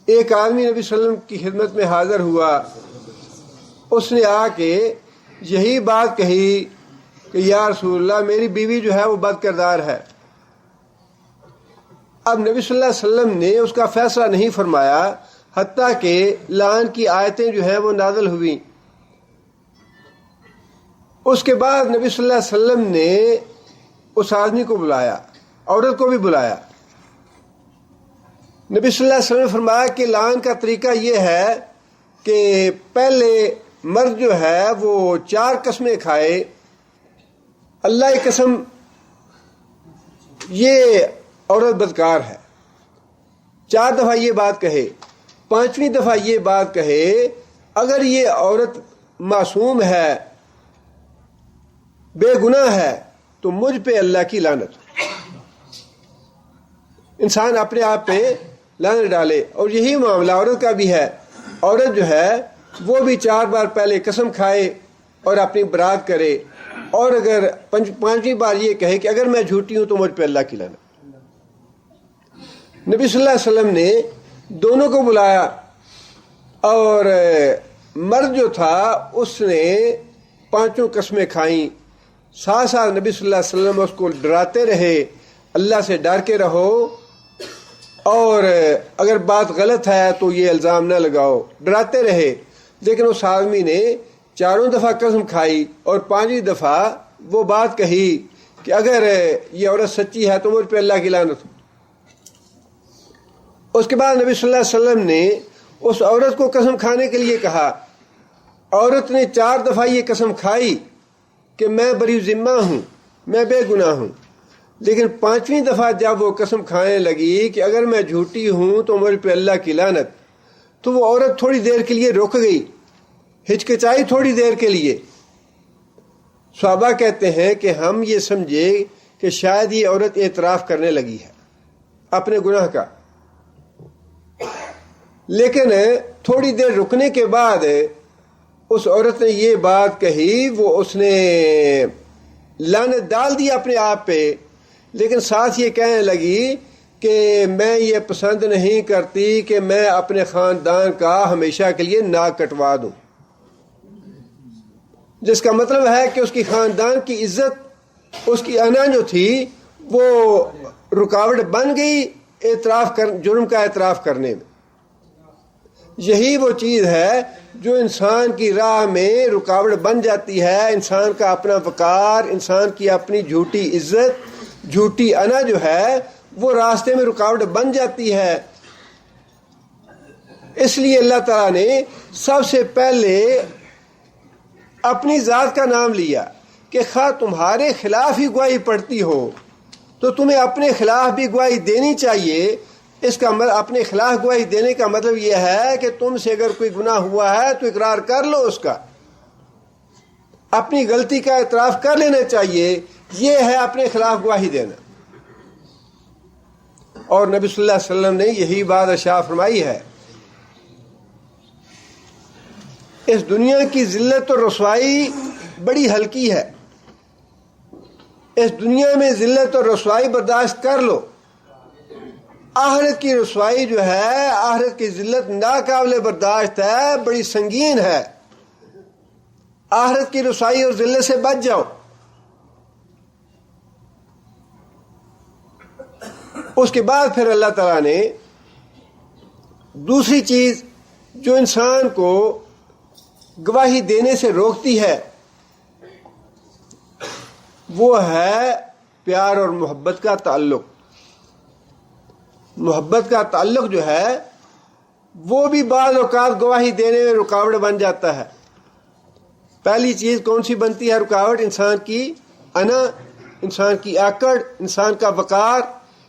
ایک آدمی نبی صلی اللہ علیہ وسلم کی خدمت میں حاضر ہوا، اس نے آ کے یہی بات کہی کہ یا رسول اللہ میری بیوی جو ہے وہ بد کردار ہے۔ اب نبی صلی اللہ علیہ وسلم نے اس کا فیصلہ نہیں فرمایا حتیٰ کہ لعان کی آیتیں جو ہیں وہ نازل ہوئیں۔ اس کے بعد نبی صلی اللہ علیہ وسلم نے اس آدمی کو بلایا، عورت کو بھی بلایا۔ نبی صلی اللہ علیہ وسلم نے فرمایا کہ لعان کا طریقہ یہ ہے کہ پہلے مرد جو ہے وہ 4 قسمیں کھائے، اللہ کی قسم یہ عورت بدکار ہے، 4 دفعہ یہ بات کہے، 5ویں دفعہ یہ بات کہے اگر یہ عورت معصوم ہے، بے گناہ ہے، تو مجھ پہ اللہ کی لعنت۔ انسان اپنے آپ پہ لعنت ڈالے، اور یہی معاملہ عورت کا بھی ہے۔ عورت جو ہے وہ بھی 4 بار پہلے قسم کھائے اور اپنی برات کرے، اور اگر 5ویں بار یہ کہے کہ اگر میں جھوٹی ہوں تو مجھ پہ اللہ کی لعنت۔ نبی صلی اللہ علیہ وسلم نے دونوں کو بلایا، اور مرد جو تھا اس نے 5 قسمیں کھائیں۔ ساتھ ساتھ نبی صلی اللہ علیہ وسلم اس کو ڈراتے رہے، اللہ سے ڈر کے رہو، اور اگر بات غلط ہے تو یہ الزام نہ لگاؤ، ڈراتے رہے۔ لیکن اس آدمی نے 4 دفعہ قسم کھائی اور 5ویں دفعہ وہ بات کہی کہ اگر یہ عورت سچی ہے تو مجھ پہ اللہ کی لعنت ہو۔ اس کے بعد نبی صلی اللہ علیہ وسلم نے اس عورت کو قسم کھانے کے لیے کہا۔ عورت نے 4 دفعہ یہ قسم کھائی کہ میں بری ذمہ ہوں، میں بے گناہ ہوں، لیکن 5ویں دفعہ جب وہ قسم کھانے لگی کہ اگر میں جھوٹی ہوں تو مجھ پہ اللہ کی لعنت، تو وہ عورت تھوڑی دیر کے لیے رک گئی، ہچکچائی تھوڑی دیر کے لیے. صحابہ کہتے ہیں کہ ہم یہ سمجھے کہ شاید یہ عورت اعتراف کرنے لگی ہے اپنے گناہ کا، لیکن تھوڑی دیر رکنے کے بعد اس عورت نے یہ بات کہی، اس نے لعنت ڈال دی اپنے آپ پہ، لیکن ساتھ یہ کہنے لگی کہ میں یہ پسند نہیں کرتی کہ میں اپنے خاندان کا ہمیشہ کے لیے ناک کٹوا دوں، جس کا مطلب ہے کہ اس کی خاندان کی عزت، اس کی انا جو تھی وہ رکاوٹ بن گئی جرم کا اعتراف کرنے میں. یہی وہ چیز ہے جو انسان کی راہ میں رکاوٹ بن جاتی ہے. انسان کا اپنا وقار، انسان کی اپنی جھوٹی عزت، جھوٹی انا جو ہے وہ راستے میں رکاوٹ بن جاتی ہے. اس لیے اللہ تعالیٰ نے سب سے پہلے اپنی ذات کا نام لیا کہ خواہ تمہارے خلاف ہی گواہی پڑتی ہو تو تمہیں اپنے خلاف بھی گواہی دینی چاہیے. اس کا اپنے خلاف گواہی دینے کا مطلب یہ ہے کہ تم سے اگر کوئی گناہ ہوا ہے تو اقرار کر لو، اس کا اپنی غلطی کا اعتراف کر لینا چاہیے. یہ ہے اپنے خلاف گواہی دینا. اور نبی صلی اللہ علیہ وسلم نے یہی بات ارشاد فرمائی ہے. اس دنیا کی ذلت اور رسوائی بڑی ہلکی ہے. اس دنیا میں ذلت اور رسوائی برداشت کر لو، آخرت کی رسوائی جو ہے، آخرت کی ذلت ناقابل برداشت ہے، بڑی سنگین ہے. آخرت کی رسوائی اور ذلت سے بچ جاؤ. اس کے بعد پھر اللہ تعالیٰ نے دوسری چیز جو انسان کو گواہی دینے سے روکتی ہے وہ ہے پیار اور محبت کا تعلق. محبت کا تعلق جو ہے وہ بھی بعض اوقات گواہی دینے میں رکاوٹ بن جاتا ہے. پہلی چیز کون سی بنتی ہے رکاوٹ؟ انسان کی انا، انسان کی آکڑ، انسان کا وقار،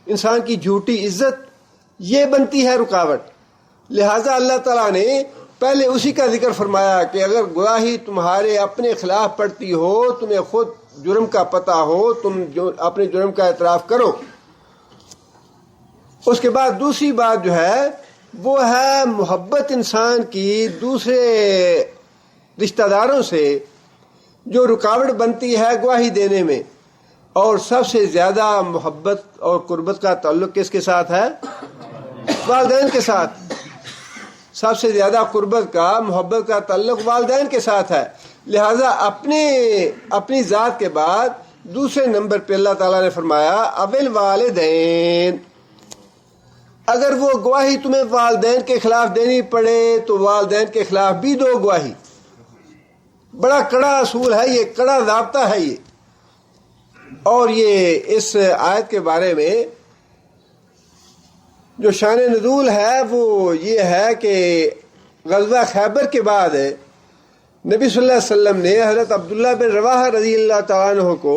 انسان کی جھوٹی عزت، یہ بنتی ہے رکاوٹ. لہذا اللہ تعالیٰ نے پہلے اسی کا ذکر فرمایا کہ اگر گواہی تمہارے اپنے خلاف پڑتی ہو، تمہیں خود جرم کا پتہ ہو، تم اپنے جرم کا اعتراف کرو. اس کے بعد دوسری بات جو ہے وہ ہے محبت انسان کی دوسرے رشتہ داروں سے جو رکاوٹ بنتی ہے گواہی دینے میں. اور سب سے زیادہ محبت اور قربت کا تعلق کس کے ساتھ ہے؟ والدین کے ساتھ. سب سے زیادہ قربت کا، محبت کا تعلق والدین کے ساتھ ہے. لہذا اپنی ذات کے بعد دوسرے نمبر پہ اللہ تعالیٰ نے فرمایا اول والدین. اگر وہ گواہی تمہیں والدین کے خلاف دینی پڑے تو والدین کے خلاف بھی دو گواہی. بڑا کڑا اصول ہے یہ، کڑا ضابطہ ہے یہ. اور یہ اس آیت کے بارے میں جو شان نزول ہے وہ یہ ہے کہ غزوہ خیبر کے بعد نبی صلی اللہ علیہ وسلم نے حضرت عبداللہ بن رواحہ رضی اللہ تعالیٰ عنہ کو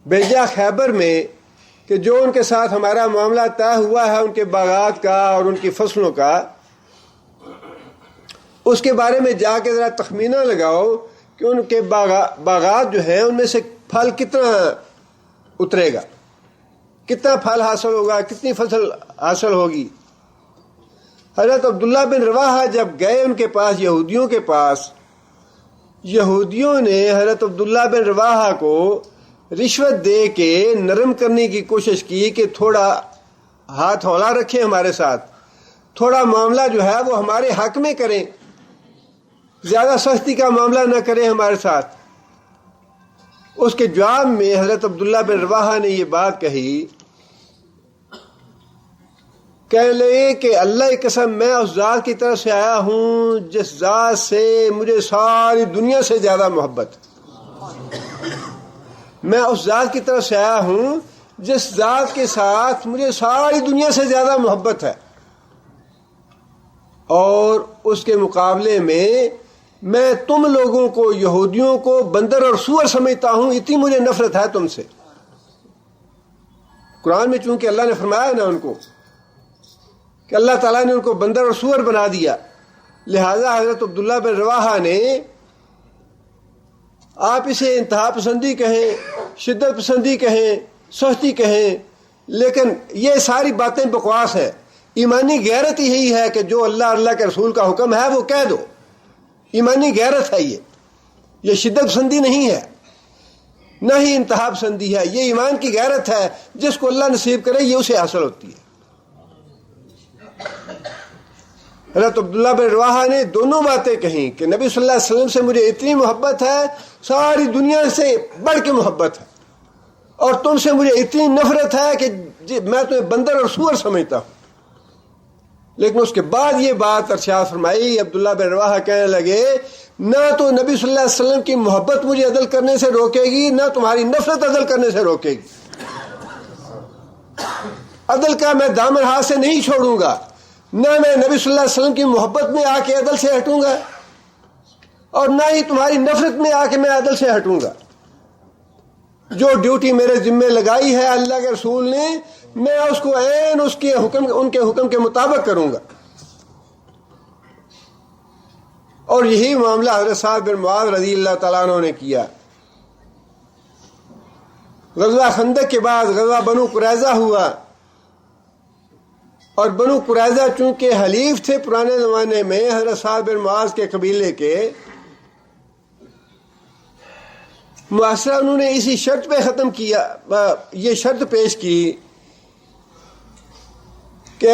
بھیجا خیبر میں کہ جو ان کے ساتھ ہمارا معاملہ طے ہوا ہے ان کے باغات کا اور ان کی فصلوں کا، اس کے بارے میں جا کے ذرا تخمینہ لگاؤ کہ ان کے باغات جو ہیں ان میں سے پھل کتنا اترے گا، کتنا پھل حاصل ہوگا، کتنی فصل حاصل ہوگی. حضرت عبداللہ بن رواحہ جب گئے ان کے پاس، یہودیوں کے پاس، یہودیوں نے حضرت عبداللہ بن رواحہ کو رشوت دے کے نرم کرنے کی کوشش کی کہ تھوڑا ہاتھ ہولا رکھیں ہمارے ساتھ، تھوڑا معاملہ جو ہے وہ ہمارے حق میں کریں، زیادہ سختی کا معاملہ نہ کریں ہمارے ساتھ. اس کے جواب میں حضرت عبداللہ بن رواحہ نے یہ بات کہی، کہنے لگے کہ اللہ کی قسم میں اس ذات کی طرف سے آیا ہوں جس ذات سے مجھے ساری دنیا سے زیادہ محبت. میں اس ذات کی طرف سے آیا ہوں جس ذات کے ساتھ مجھے ساری دنیا سے زیادہ محبت ہے، اور اس کے مقابلے میں تم لوگوں کو، یہودیوں کو، بندر اور سور سمجھتا ہوں، اتنی مجھے نفرت ہے تم سے. قرآن میں چونکہ اللہ نے فرمایا نا ان کو کہ اللہ تعالیٰ نے ان کو بندر اور سور بنا دیا، لہذا حضرت عبداللہ بن رواحہ نے، آپ اسے انتہا پسندی کہیں، شدت پسندی کہیں، سختی کہیں، لیکن یہ ساری باتیں بکواس ہے. ایمانی غیرت یہی ہے کہ جو اللہ کے رسول کا حکم ہے وہ کہہ دو. ایمانی غیرت ہے یہ شدت پسندی نہیں ہے، نہ ہی انتہا پسندی ہے. یہ ایمان کی غیرت ہے، جس کو اللہ نصیب کرے یہ اسے حاصل ہوتی ہے. حضرت عبداللہ بن رواحہ نے دونوں باتیں کہیں کہ نبی صلی اللہ علیہ وسلم سے مجھے اتنی محبت ہے، ساری دنیا سے بڑھ کے محبت ہے، اور تم سے مجھے اتنی نفرت ہے کہ میں تمہیں بندر اور سور سمجھتا ہوں. لیکن اس کے بعد یہ بات ارشاد فرمائی، عبداللہ بن رواحہ کہنے لگے نہ تو نبی صلی اللہ علیہ وسلم کی محبت مجھے عدل کرنے سے روکے گی، نہ تمہاری نفرت عدل کرنے سے روکے گی. عدل کا میں دامن ہاتھ سے نہیں چھوڑوں گا، نہ میں نبی صلی اللہ علیہ وسلم کی محبت میں آ کے عدل سے ہٹوں گا، اور نہ ہی تمہاری نفرت میں آ کے میں عدل سے ہٹوں گا. جو ڈیوٹی میرے ذمے لگائی ہے اللہ کے رسول نے، میں اس کو عین ان کے حکم کے مطابق کروں گا. اور یہی معاملہ حضرت سعد بن معاذ رضی اللہ تعالیٰ عنہ نے کیا. غزوہ خندق کے بعد غزوہ بنو قریظہ ہوا، اور بنو قریظہ چونکہ حلیف تھے پرانے زمانے میں حضرت سعد بن معاذ کے قبیلے کے، معاشرہ انہوں نے اسی شرط پہ ختم کیا، یہ شرط پیش کی کہ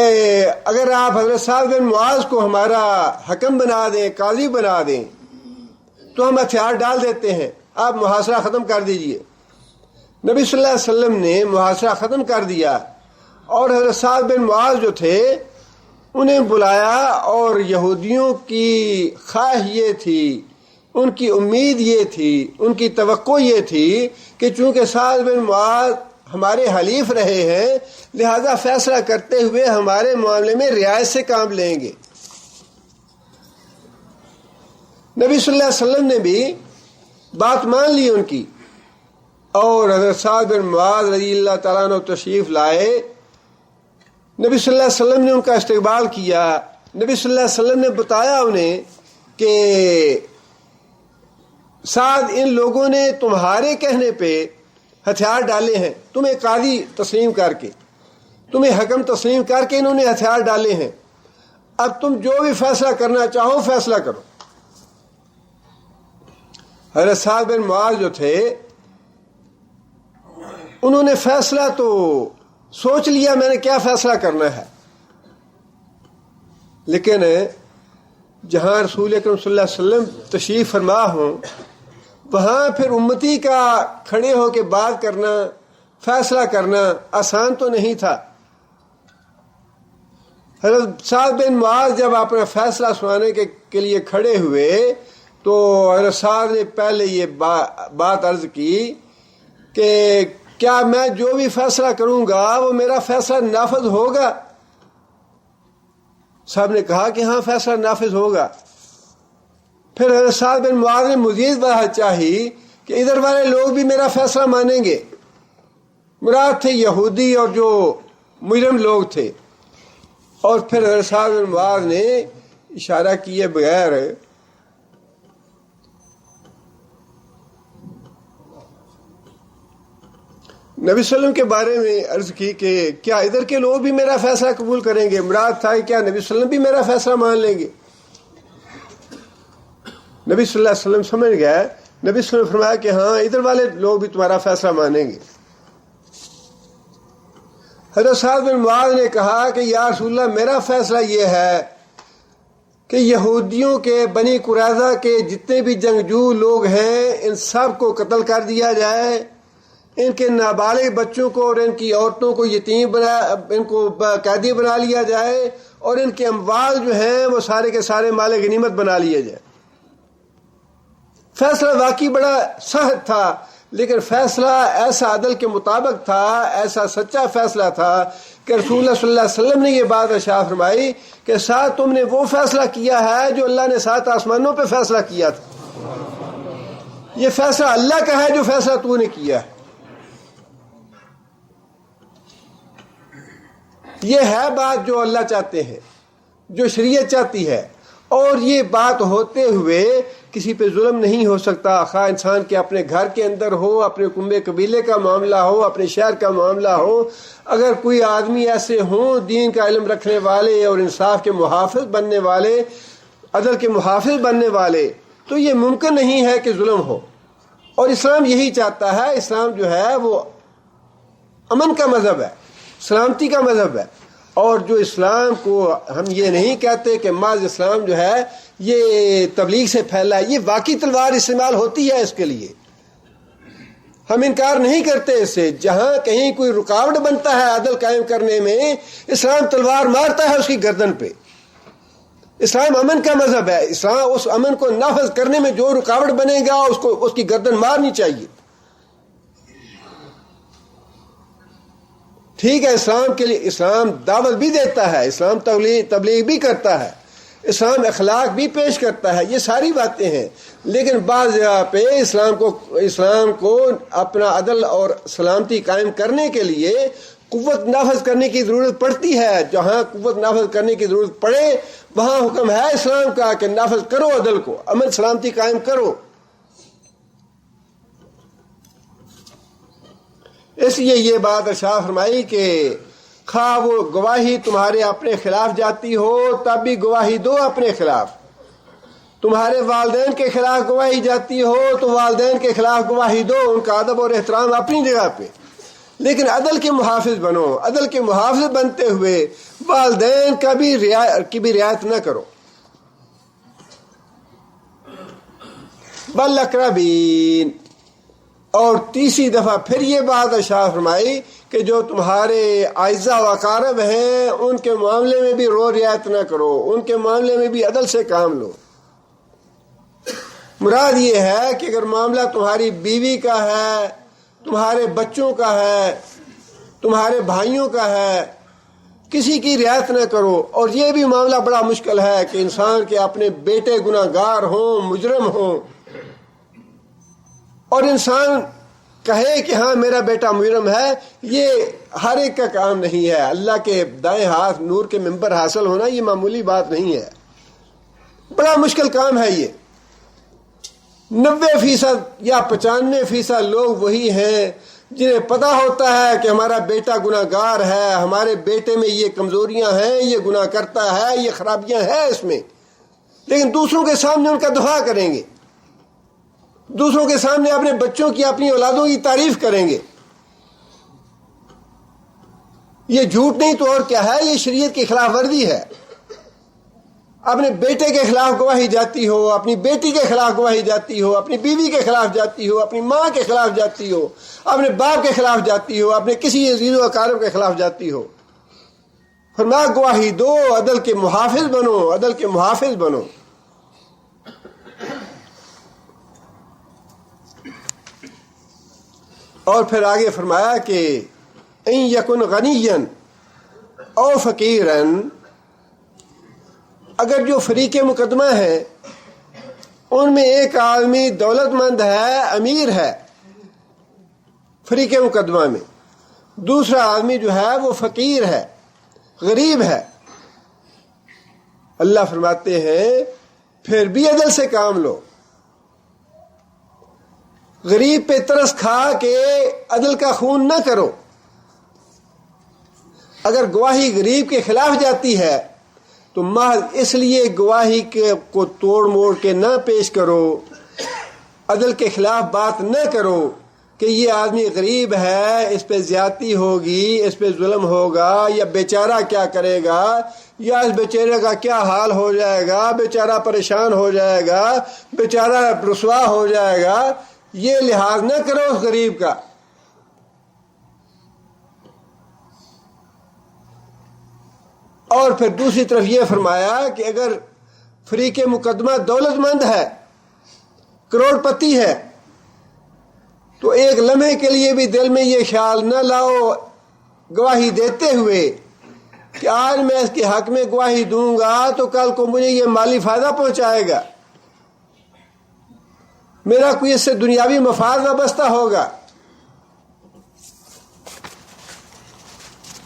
اگر آپ حضرت سعد بن معاذ کو ہمارا حکم بنا دیں، قاضی بنا دیں، تو ہم ہتھیار ڈال دیتے ہیں، آپ محاصرہ ختم کر دیجئے. نبی صلی اللہ علیہ وسلم نے محاصرہ ختم کر دیا، اور حضرت سعد بن معاذ جو تھے انہیں بلایا، اور یہودیوں کی خواہش یہ تھی، ان کی امید یہ تھی، ان کی توقع یہ تھی کہ چونکہ سعد بن معاذ ہمارے حلیف رہے ہیں، لہذا فیصلہ کرتے ہوئے ہمارے معاملے میں رعایت سے کام لیں گے. نبی صلی اللہ علیہ وسلم نے بھی بات مان لی ان کی، اور حضرت سعد بن معاذ رضی اللہ تعالیٰ عنہ تشریف لائے. نبی صلی اللہ علیہ وسلم نے ان کا استقبال کیا. نبی صلی اللہ علیہ وسلم نے بتایا انہیں کہ سعد، ان لوگوں نے تمہارے کہنے پہ ہتھیار ڈالے ہیں، تمہیں قاضی تسلیم کر کے، تمہیں حکم تسلیم کر کے انہوں نے ہتھیار ڈالے ہیں. اب تم جو بھی فیصلہ کرنا چاہو فیصلہ کرو. حضرت سعد بن معاذ جو تھے انہوں نے فیصلہ تو سوچ لیا میں نے کیا فیصلہ کرنا ہے، لیکن جہاں رسول اکرم صلی اللہ علیہ وسلم تشریف فرما ہوں، وہاں پھر امتی کا کھڑے ہو کے بات کرنا، فیصلہ کرنا آسان تو نہیں تھا. حضرت سعد بن معاذ جب اپنا فیصلہ سنانے کے لیے کھڑے ہوئے تو حضرت سعد نے پہلے یہ بات عرض کی کہ کیا میں جو بھی فیصلہ کروں گا وہ میرا فیصلہ نافذ ہوگا؟ صاحب نے کہا کہ ہاں فیصلہ نافذ ہوگا. پھر حضرت سعد بن معاذ نے مزید بات چاہی کہ ادھر والے لوگ بھی میرا فیصلہ مانیں گے. مراد تھے یہودی اور جو مجرم لوگ تھے. اور پھر حضرت سعد بن معاذ نے اشارہ کیے بغیر نبی صلی اللہ علیہ وسلم کے بارے میں عرض کی کہ کیا ادھر کے لوگ بھی میرا فیصلہ قبول کریں گے؟ مراد تھا کہ کیا نبی صلی اللہ علیہ وسلم بھی میرا فیصلہ مان لیں گے؟ نبی صلی اللہ علیہ وسلم سمجھ گئے. نبی صلی اللہ علیہ وسلم نے فرمایا کہ ہاں ادھر والے لوگ بھی تمہارا فیصلہ مانیں گے. حضرت سعد بن معاذ نے کہا کہ یا رسول اللہ، میرا فیصلہ یہ ہے کہ یہودیوں کے، بنی قریظہ کے جتنے بھی جنگجو لوگ ہیں ان سب کو قتل کر دیا جائے، ان کے نابالغ بچوں کو اور ان کی عورتوں کو یتیم ان کو قیدی بنا لیا جائے، اور ان کے اموال جو ہیں وہ سارے کے سارے مال غنیمت بنا لیے جائے. فیصلہ واقعی بڑا سخت تھا، لیکن فیصلہ ایسا عدل کے مطابق تھا، ایسا سچا فیصلہ تھا کہ رسول اللہ صلی اللہ علیہ وسلم نے یہ بات ارشاد فرمائی کہ ساتھ تم نے وہ فیصلہ کیا ہے جو اللہ نے 7 آسمانوں پہ فیصلہ کیا تھا. یہ فیصلہ اللہ کا ہے جو فیصلہ تو نے کیا ہے. یہ ہے بات جو اللہ چاہتے ہیں، جو شریعت چاہتی ہے، اور یہ بات ہوتے ہوئے کسی پہ ظلم نہیں ہو سکتا، خواہ انسان کے اپنے گھر کے اندر ہو، اپنے کنبے قبیلے کا معاملہ ہو، اپنے شہر کا معاملہ ہو۔ اگر کوئی آدمی ایسے ہوں دین کا علم رکھنے والے اور انصاف کے محافظ بننے والے، عدل کے محافظ بننے والے، تو یہ ممکن نہیں ہے کہ ظلم ہو۔ اور اسلام یہی چاہتا ہے۔ اسلام جو ہے وہ امن کا مذہب ہے، سلامتی کا مذہب ہے۔ اور جو اسلام کو ہم یہ نہیں کہتے کہ محض اسلام جو ہے یہ تبلیغ سے پھیلا ہے، یہ واقعی تلوار استعمال ہوتی ہے اس کے لیے، ہم انکار نہیں کرتے اس سے۔ جہاں کہیں کوئی رکاوٹ بنتا ہے عدل قائم کرنے میں، اسلام تلوار مارتا ہے اس کی گردن پہ۔ اسلام امن کا مذہب ہے، اسلام اس امن کو نافذ کرنے میں جو رکاوٹ بنے گا اس کی گردن مارنی چاہیے۔ ٹھیک ہے، اسلام کے لیے اسلام دعوت بھی دیتا ہے، اسلام تبلیغ بھی کرتا ہے، اسلام اخلاق بھی پیش کرتا ہے، یہ ساری باتیں ہیں۔ لیکن بعض جگہ پہ اسلام کو اپنا عدل اور سلامتی قائم کرنے کے لیے قوت نافذ کرنے کی ضرورت پڑتی ہے۔ جہاں قوت نافذ کرنے کی ضرورت پڑے وہاں حکم ہے اسلام کا کہ نافذ کرو عدل کو، امن سلامتی قائم کرو۔ اس لیے یہ بات ارشاد فرمائی کہ خواہ وہ گواہی تمہارے اپنے خلاف جاتی ہو تب بھی گواہی دو اپنے خلاف، تمہارے والدین کے خلاف گواہی جاتی ہو تو والدین کے خلاف گواہی دو، ان کا ادب اور احترام اپنی جگہ پہ، لیکن عدل کے محافظ بنو۔ عدل کے محافظ بنتے ہوئے والدین کی بھی رعایت نہ کرو۔ بل اقربین، اور تیسری دفعہ پھر یہ بات ارشاد فرمائی کہ جو تمہارے اعزاء و اقارب ہیں ان کے معاملے میں بھی رعایت نہ کرو، ان کے معاملے میں بھی عدل سے کام لو۔ مراد یہ ہے کہ اگر معاملہ تمہاری بیوی کا ہے، تمہارے بچوں کا ہے، تمہارے بھائیوں کا ہے، کسی کی رعایت نہ کرو۔ اور یہ بھی معاملہ بڑا مشکل ہے کہ انسان کے اپنے بیٹے گناہ گار ہوں، مجرم ہوں، اور انسان کہے کہ ہاں میرا بیٹا مجرم ہے۔ یہ ہر ایک کا کام نہیں ہے۔ اللہ کے دائیں ہاتھ نور کے منبر حاصل ہونا یہ معمولی بات نہیں ہے، بڑا مشکل کام ہے یہ۔ 90% یا 95% لوگ وہی ہیں جنہیں پتہ ہوتا ہے کہ ہمارا بیٹا گناہ گار ہے، ہمارے بیٹے میں یہ کمزوریاں ہیں، یہ گناہ کرتا ہے، یہ خرابیاں ہیں اس میں، لیکن دوسروں کے سامنے ان کا دفاع کریں گے، دوسروں کے سامنے اپنے بچوں کی، اپنی اولادوں کی تعریف کریں گے۔ یہ جھوٹ نہیں تو اور کیا ہے، یہ شریعت کی خلاف ورزی ہے۔ اپنے بیٹے کے خلاف گواہی جاتی ہو، اپنی بیٹی کے خلاف گواہی جاتی ہو، اپنی بیوی کے خلاف جاتی ہو، اپنی ماں کے خلاف جاتی ہو، اپنے باپ کے خلاف جاتی ہو، اپنے کسی عزیز و اقارب کے خلاف جاتی ہو۔ فرمایا گواہی دو، عدل کے محافظ بنو، عدل کے محافظ بنو۔ اور پھر آگے فرمایا کہ ان یکن غنیا او فقیرا، اگر جو فریق مقدمہ ہے ان میں ایک آدمی دولت مند ہے، امیر ہے فریق مقدمہ میں، دوسرا آدمی جو ہے وہ فقیر ہے، غریب ہے، اللہ فرماتے ہیں پھر بھی عدل سے کام لو۔ غریب پہ ترس کھا کے عدل کا خون نہ کرو۔ اگر گواہی غریب کے خلاف جاتی ہے تو محض اس لیے گواہی کو توڑ موڑ کے نہ پیش کرو، عدل کے خلاف بات نہ کرو کہ یہ آدمی غریب ہے، اس پہ زیادتی ہوگی، اس پہ ظلم ہوگا، یا بیچارہ کیا کرے گا، یا اس بیچارے کا کیا حال ہو جائے گا، بیچارہ پریشان ہو جائے گا، بیچارہ رسوا ہو جائے گا، یہ لحاظ نہ کرو اس غریب کا۔ اور پھر دوسری طرف یہ فرمایا کہ اگر فریق مقدمہ دولت مند ہے، کروڑ پتی ہے، تو ایک لمحے کے لیے بھی دل میں یہ خیال نہ لاؤ گواہی دیتے ہوئے کہ آج میں اس کے حق میں گواہی دوں گا تو کل کو مجھے یہ مالی فائدہ پہنچائے گا، میرا کوئی اس سے دنیاوی مفاد وابستہ ہوگا۔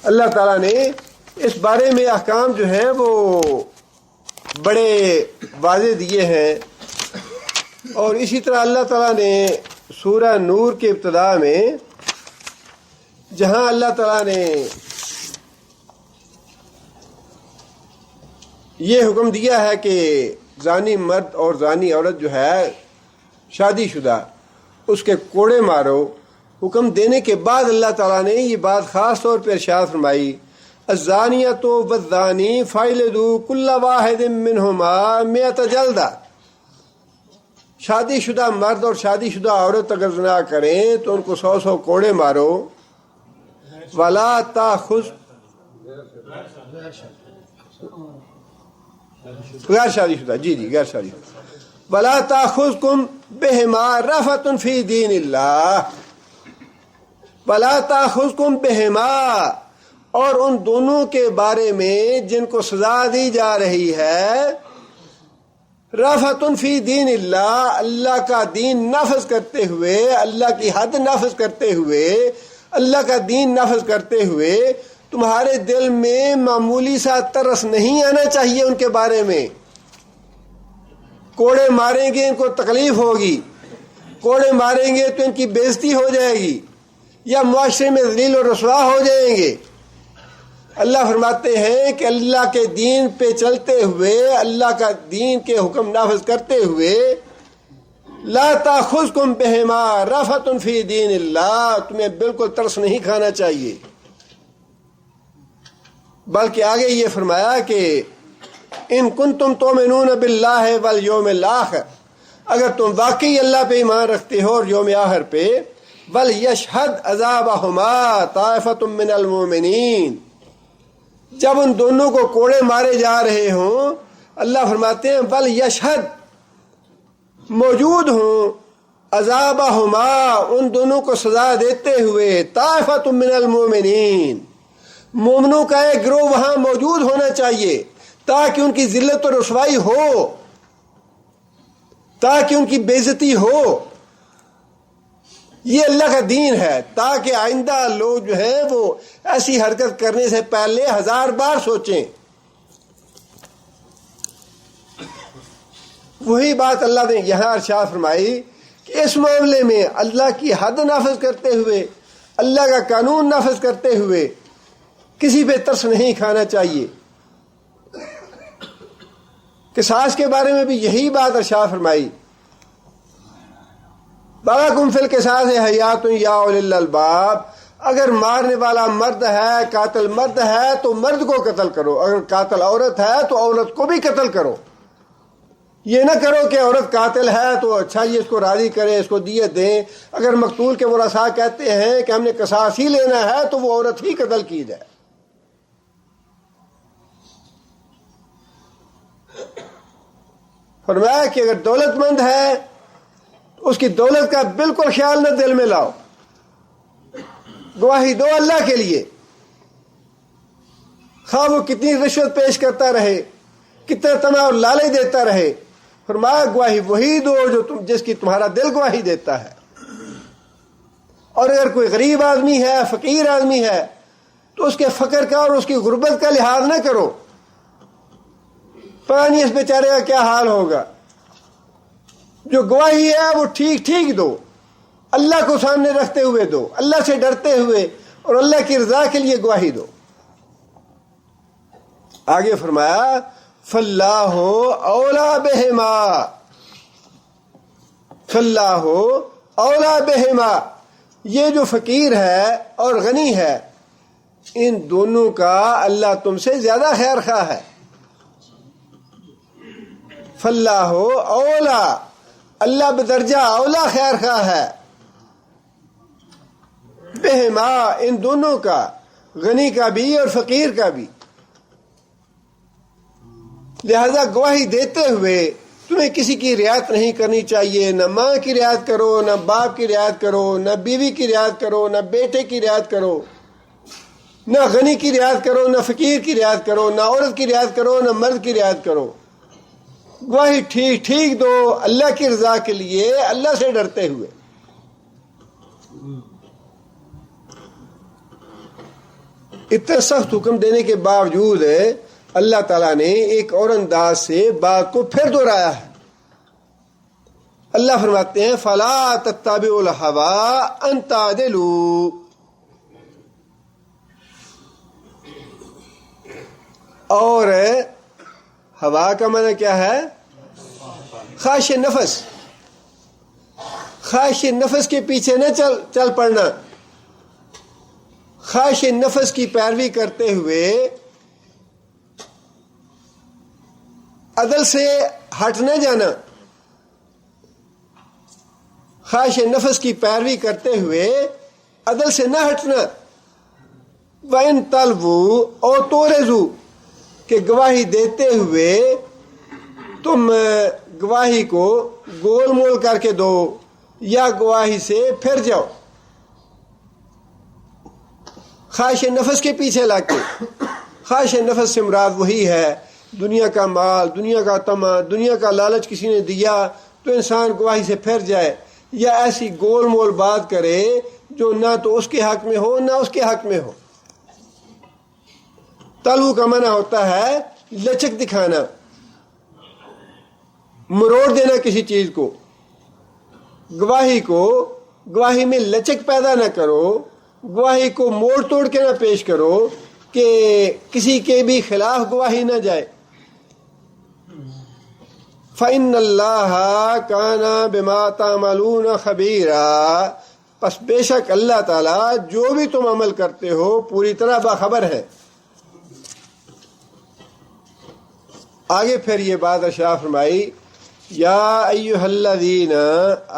اللہ تعالیٰ نے اس بارے میں احکام جو ہیں وہ بڑے واضح دیے ہیں. اور اسی طرح اللہ تعالیٰ نے سورہ نور کے ابتدا میں جہاں اللہ تعالیٰ نے یہ حکم دیا ہے کہ زانی مرد اور زانی عورت جو ہے شادی شدہ اس کے کوڑے مارو، حکم دینے کے بعد اللہ تعالیٰ نے یہ بات خاص طور پر ارشاد فرمائی الزانیۃ والزانی فاجلدوا کل واحد منہما 100 جلدہ. شادی شدہ مرد اور شادی شدہ عورت اگر زنا کریں تو ان کو 100 کوڑے مارو. ولا تاخذ غیر شادی شدہ غیر شادی شدہ ولا تاخذکم بہما رأفۃ فی دین اللہ. ولا تاخذکم بہما، اور ان دونوں کے بارے میں جن کو سزا دی جا رہی ہے رأفۃ فی دین اللہ، اللہ کا دین نافذ کرتے ہوئے، اللہ کی حد نافذ کرتے ہوئے، اللہ کا دین نافذ کرتے ہوئے تمہارے دل میں معمولی سا ترس نہیں آنا چاہیے ان کے بارے میں. کوڑے ماریں گے ان کو تکلیف ہوگی، کوڑے ماریں گے تو ان کی بےزتی ہو جائے گی یا معاشرے میں ذلیل و رسوا ہو جائیں گے. اللہ فرماتے ہیں کہ اللہ کے دین پہ چلتے ہوئے، اللہ کا دین کے حکم نافذ کرتے ہوئے لا تاخذکم بہما رأفۃ فی دین اللہ، تمہیں بالکل ترس نہیں کھانا چاہیے. بلکہ آگے یہ فرمایا کہ ان کنتم تؤمنون باللہ والیوم الآخر، اگر تم واقعی اللہ پہ ایمان رکھتے ہو اور یوم آخر پہ، ولیشہد عذابہما طائفۃ من المؤمنین، جب ان دونوں کو کوڑے مارے جا رہے ہوں اللہ فرماتے ہیں ولیشہد، موجود ہوں، عذابہما، ان دونوں کو سزا دیتے ہوئے، طائفۃ من المؤمنین، مومنوں کا ایک گروہ وہاں موجود ہونا چاہیے تاکہ ان کی ذلت و رسوائی ہو، تاکہ ان کی بے عزتی ہو. یہ اللہ کا دین ہے تاکہ آئندہ لوگ جو ہیں وہ ایسی حرکت کرنے سے پہلے 1000 بار سوچیں. وہی بات اللہ نے یہاں ارشاد فرمائی کہ اس معاملے میں اللہ کی حد نافذ کرتے ہوئے، اللہ کا قانون نافذ کرتے ہوئے کسی پہ ترس نہیں کھانا چاہیے. قصاص کے بارے میں بھی یہی بات ارشاد فرمائی بَلَکُمْ فِی الْقِصَاصِ حَیَاتٌ یا اُولی الْأَلْبَابِ، اگر مارنے والا مرد ہے، قاتل مرد ہے تو مرد کو قتل کرو، اگر قاتل عورت ہے تو عورت کو بھی قتل کرو. یہ نہ کرو کہ عورت قاتل ہے تو اچھا یہ اس کو راضی کرے، اس کو دیت دیں. اگر مقتول کے ورثاء کہتے ہیں کہ ہم نے قصاص ہی لینا ہے تو وہ عورت ہی قتل کی جائے. فرمایا کہ اگر دولت مند ہے اس کی دولت کا بالکل خیال نہ دل میں لاؤ، گواہی دو اللہ کے لیے، خواہ وہ کتنی رشوت پیش کرتا رہے، کتنا طمع اور لالچ دیتا رہے. فرمایا گواہی وہی دو جو جس کی تمہارا دل گواہی دیتا ہے. اور اگر کوئی غریب آدمی ہے، فقیر آدمی ہے تو اس کے فقر کا اور اس کی غربت کا لحاظ نہ کرو، پتہ نہیں اس بیچارے کا کیا حال ہوگا. جو گواہی ہے وہ ٹھیک ٹھیک دو، اللہ کو سامنے رکھتے ہوئے دو، اللہ سے ڈرتے ہوئے اور اللہ کی رضا کے لیے گواہی دو. آگے فرمایا فاللہ اولا بہما، فاللہ اولا بہما، یہ جو فقیر ہے اور غنی ہے ان دونوں کا اللہ تم سے زیادہ خیر خواہ ہے. فاللہ اولا، اللہ بدرجہ اولا خیر خواہ ہے، بہما، ان دونوں کا، غنی کا بھی اور فقیر کا بھی. لہذا گواہی دیتے ہوئے تمہیں کسی کی رعایت نہیں کرنی چاہیے، نہ ماں کی رعایت کرو، نہ باپ کی رعایت کرو، نہ بیوی کی رعایت کرو، نہ بیٹے کی رعایت کرو، نہ غنی کی رعایت کرو، نہ فقیر کی رعایت کرو، نہ عورت کی رعایت کرو، نہ مرد کی رعایت کرو. گواہی ٹھیک ٹھیک دو اللہ کی رضا کے لیے، اللہ سے ڈرتے ہوئے. اتنا سخت حکم دینے کے باوجود اللہ تعالیٰ نے ایک اور انداز سے بات کو پھر دہرایا ہے. اللہ فرماتے ہیں فَلَا تَتَّبِعُوا الْهَوَىٰ أَن تَعْدِلُوا. اور ہوا کا معنی کیا ہے؟ خواہش نفس. خواہش نفس کے پیچھے نہ چل پڑنا. خواہش نفس کی پیروی کرتے ہوئے عدل سے ہٹ نہ جانا. خواہش نفس کی پیروی کرتے ہوئے عدل سے نہ ہٹنا. وَإِن تَلْوُوا اور تورزو کہ گواہی دیتے ہوئے تم گواہی کو گول مول کر کے دو یا گواہی سے پھر جاؤ. خواہش نفس کے پیچھے لگ کے. خواہش نفس سے مراد وہی ہے دنیا کا مال، دنیا کا طمع، دنیا کا لالچ کسی نے دیا تو انسان گواہی سے پھر جائے یا ایسی گول مول بات کرے جو نہ تو اس کے حق میں ہو نہ اس کے حق میں ہو. تلو کا معنی ہوتا ہے لچک دکھانا، مروڑ دینا کسی چیز کو. گواہی میں لچک پیدا نہ کرو، گواہی کو موڑ توڑ کے نہ پیش کرو کہ کسی کے بھی خلاف گواہی نہ جائے. فَإِنَّ اللَّهَ كَانَ بِمَا تَعْمَلُونَ خَبِيرًا. پس بے شک اللہ تعالیٰ جو بھی تم عمل کرتے ہو پوری طرح باخبر ہے. آگے پھر یہ بات ارشاد فرمائی یا ایھا الذین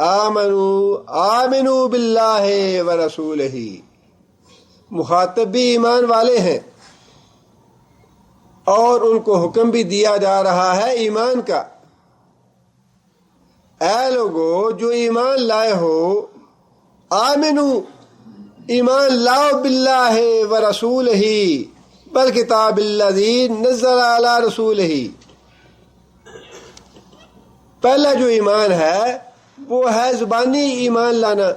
آمنوا باللہ ورسولہ. مخاطب بھی ایمان والے ہیں اور ان کو حکم بھی دیا جا رہا ہے ایمان کا. اے لوگو جو ایمان لائے ہو، آمنو ایمان لاؤ باللہ ورسولہ بالکتاب الذی نزل علی رسولہ. پہلا جو ایمان ہے وہ ہے زبانی ایمان لانا،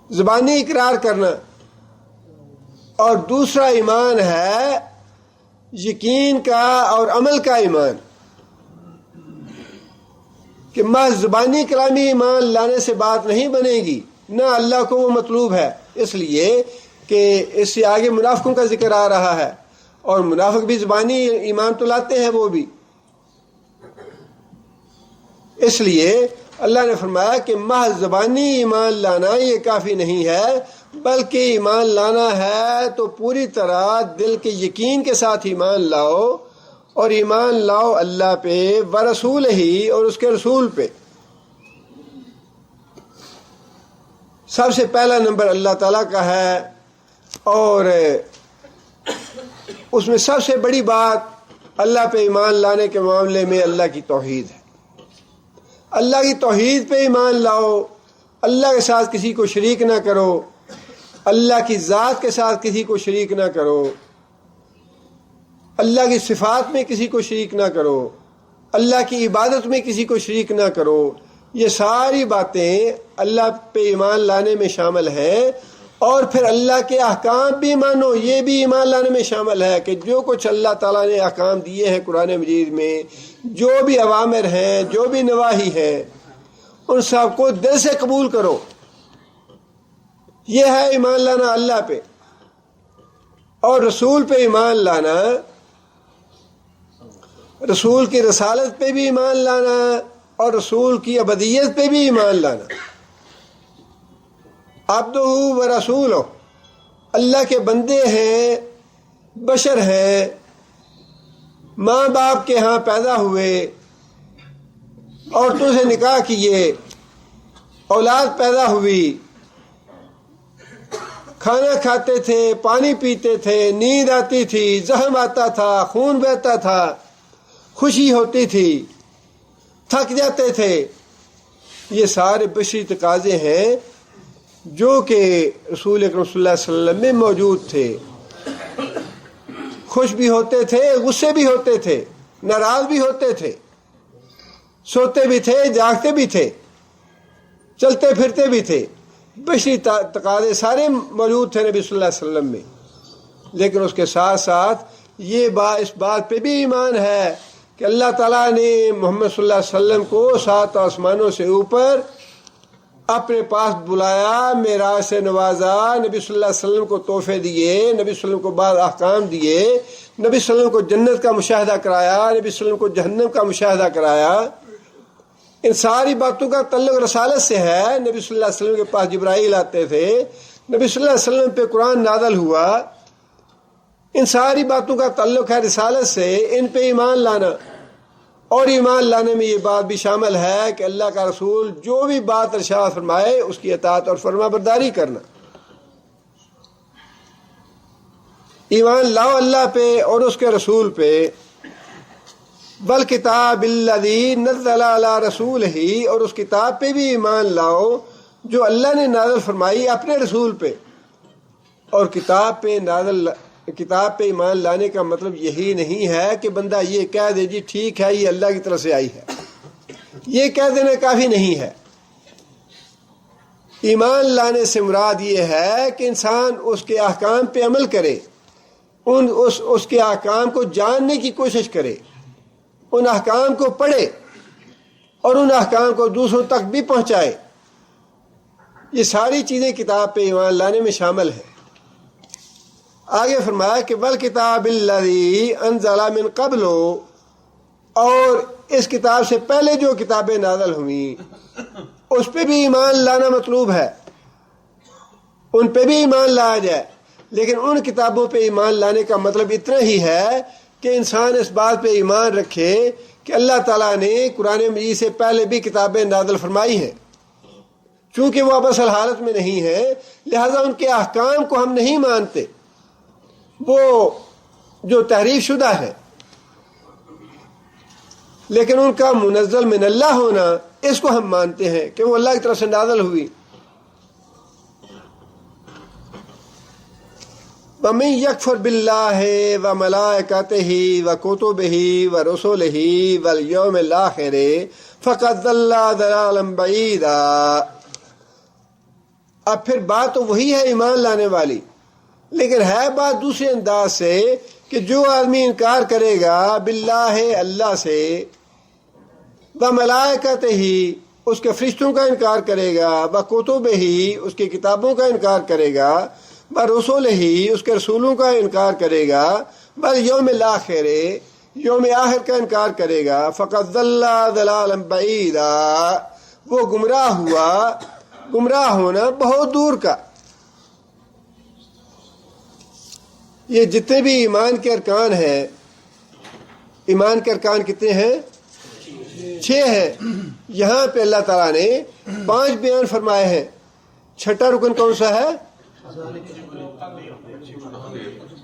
زبانی اقرار کرنا، اور دوسرا ایمان ہے یقین کا اور عمل کا ایمان. کہ محض زبانی کلامی ایمان لانے سے بات نہیں بنے گی، نہ اللہ کو وہ مطلوب ہے. اس لیے کہ اس سے آگے منافقوں کا ذکر آ رہا ہے، اور منافق بھی زبانی ایمان تو لاتے ہیں وہ بھی. اس لیے اللہ نے فرمایا کہ محض زبانی ایمان لانا یہ کافی نہیں ہے، بلکہ ایمان لانا ہے تو پوری طرح دل کے یقین کے ساتھ ایمان لاؤ، اور ایمان لاؤ اللہ پہ ورسول ہی اور اس کے رسول پہ. سب سے پہلا نمبر اللہ تعالیٰ کا ہے، اور اس میں سب سے بڑی بات اللہ پہ ایمان لانے کے معاملے میں اللہ کی توحید ہے. اللہ کی توحید پہ ایمان لاؤ، اللہ کے ساتھ کسی کو شریک نہ کرو، اللہ کی ذات کے ساتھ کسی کو شریک نہ کرو، اللہ کی صفات میں کسی کو شریک نہ کرو، اللہ کی عبادت میں کسی کو شریک نہ کرو. یہ ساری باتیں اللہ پہ ایمان لانے میں شامل ہیں. اور پھر اللہ کے احکام بھی مانو، یہ بھی ایمان لانے میں شامل ہے کہ جو کچھ اللہ تعالیٰ نے احکام دیے ہیں قرآن مجید میں، جو بھی اوامر ہیں، جو بھی نواہی ہیں، ان سب کو دل سے قبول کرو. یہ ہے ایمان لانا اللہ پہ. اور رسول پہ ایمان لانا، رسول کی رسالت پہ بھی ایمان لانا اور رسول کی ابدیت پہ بھی ایمان لانا. عبدہ و رسولہ، اللہ کے بندے ہیں، بشر ہیں، ماں باپ کے ہاں پیدا ہوئے، عورتوں سے نکاح کیے، اولاد پیدا ہوئی، کھانا کھاتے تھے، پانی پیتے تھے، نیند آتی تھی، زخم آتا تھا، خون بہتا تھا، خوشی ہوتی تھی، تھک جاتے تھے. یہ سارے بشری تقاضے ہیں جو کہ رسول اکرم صلی اللہ علیہ وسلم میں موجود تھے. خوش بھی ہوتے تھے، غصے بھی ہوتے تھے، ناراض بھی ہوتے تھے، سوتے بھی تھے، جاگتے بھی تھے، چلتے پھرتے بھی تھے. بشری تقاضے سارے موجود تھے نبی صلی اللہ علیہ وسلم میں، لیکن اس کے ساتھ ساتھ اس بات پہ بھی ایمان ہے کہ اللہ تعالیٰ نے محمد صلی اللہ علیہ وسلم کو 7 آسمانوں سے اوپر اپنے پاس بلایا، معراج سے نوازا، نبی صلی اللہ علیہ وسلم کو تحفے دیے، نبی صلی اللہ علیہ وسلم کو بعض احکام دیے، نبی صلی اللہ علیہ وسلم کو جنت کا مشاہدہ کرایا، نبی صلی اللہ علیہ وسلم کو جہنم کا مشاہدہ کرایا۔ ان ساری باتوں کا تعلق رسالت سے ہے۔ نبی صلی اللہ علیہ وسلم کے پاس جبرائیل آتے تھے، نبی صلی اللہ علیہ وسلم پہ قرآن نازل ہوا، ان ساری باتوں کا تعلق ہے رسالت سے، ان پہ ایمان لانا۔ اور ایمان لانے میں یہ بات بھی شامل ہے کہ اللہ کا رسول جو بھی بات ارشاد فرمائے اس کی اطاعت اور فرما برداری کرنا۔ ایمان لاؤ اللہ پہ اور اس کے رسول پہ۔ والکتاب الذی نزل علی رسولہ، اور اس کتاب پہ بھی ایمان لاؤ جو اللہ نے نازل فرمائی اپنے رسول پہ۔ اور کتاب پہ ایمان لانے کا مطلب یہی نہیں ہے کہ بندہ یہ کہہ دے جی ٹھیک ہے یہ اللہ کی طرف سے آئی ہے، یہ کہہ دینا کافی نہیں ہے۔ ایمان لانے سے مراد یہ ہے کہ انسان اس کے احکام پہ عمل کرے، اس کے احکام کو جاننے کی کوشش کرے، ان احکام کو پڑھے اور ان احکام کو دوسروں تک بھی پہنچائے۔ یہ ساری چیزیں کتاب پہ ایمان لانے میں شامل ہیں۔ آگے فرمایا کہ والکتاب الذی انزل من قبل، اور اس کتاب سے پہلے جو کتابیں نازل ہوئیں اس پہ بھی ایمان لانا مطلوب ہے، ان پہ بھی ایمان لایا جائے۔ لیکن ان کتابوں پہ ایمان لانے کا مطلب اتنا ہی ہے کہ انسان اس بات پہ ایمان رکھے کہ اللہ تعالیٰ نے قرآن مجید سے پہلے بھی کتابیں نازل فرمائی ہیں، چونکہ وہ اب اصل حالت میں نہیں ہیں لہذا ان کے احکام کو ہم نہیں مانتے، وہ جو تحریف شدہ ہے، لیکن ان کا منزل من اللہ ہونا اس کو ہم مانتے ہیں کہ وہ اللہ کی طرف سے نازل ہوئی۔ وَمَن يَكْفُرْ بِاللَّهِ وَمَلَائِكَتِهِ وَكُتُبِهِ وَرُسُلِهِ وَالْيَوْمِ الْآخِرِ فَقَدْ ضَلَّ ضَلَالًا بَعِيدًا۔ اب پھر بات تو وہی ہے ایمان لانے والی، لیکن ہے بات دوسرے انداز سے کہ جو آدمی انکار کرے گا باللہ اللہ سے، وَمَلَائِكَتِهِ اس کے فرشتوں کا انکار کرے گا، وَكُتُبِهِ اس کی کتابوں کا انکار کرے گا، وَرُسُلِهِ اس کے رسولوں کا انکار کرے گا، وَالْيَوْمِ الْآخِرِ یوم آخر کا انکار کرے گا، فَقَدْ ضَلَّ ضَلَالًا بَعِيدًا وہ گمراہ ہوا، گمراہ ہونا بہت دور کا۔ یہ جتنے بھی ایمان کے ارکان ہیں، ایمان کے ارکان کتنے ہیں؟ 6 ہیں۔ یہاں پہ اللہ تعالیٰ نے 5 بیان فرمائے ہیں۔ چھٹا رکن کون سا ہے؟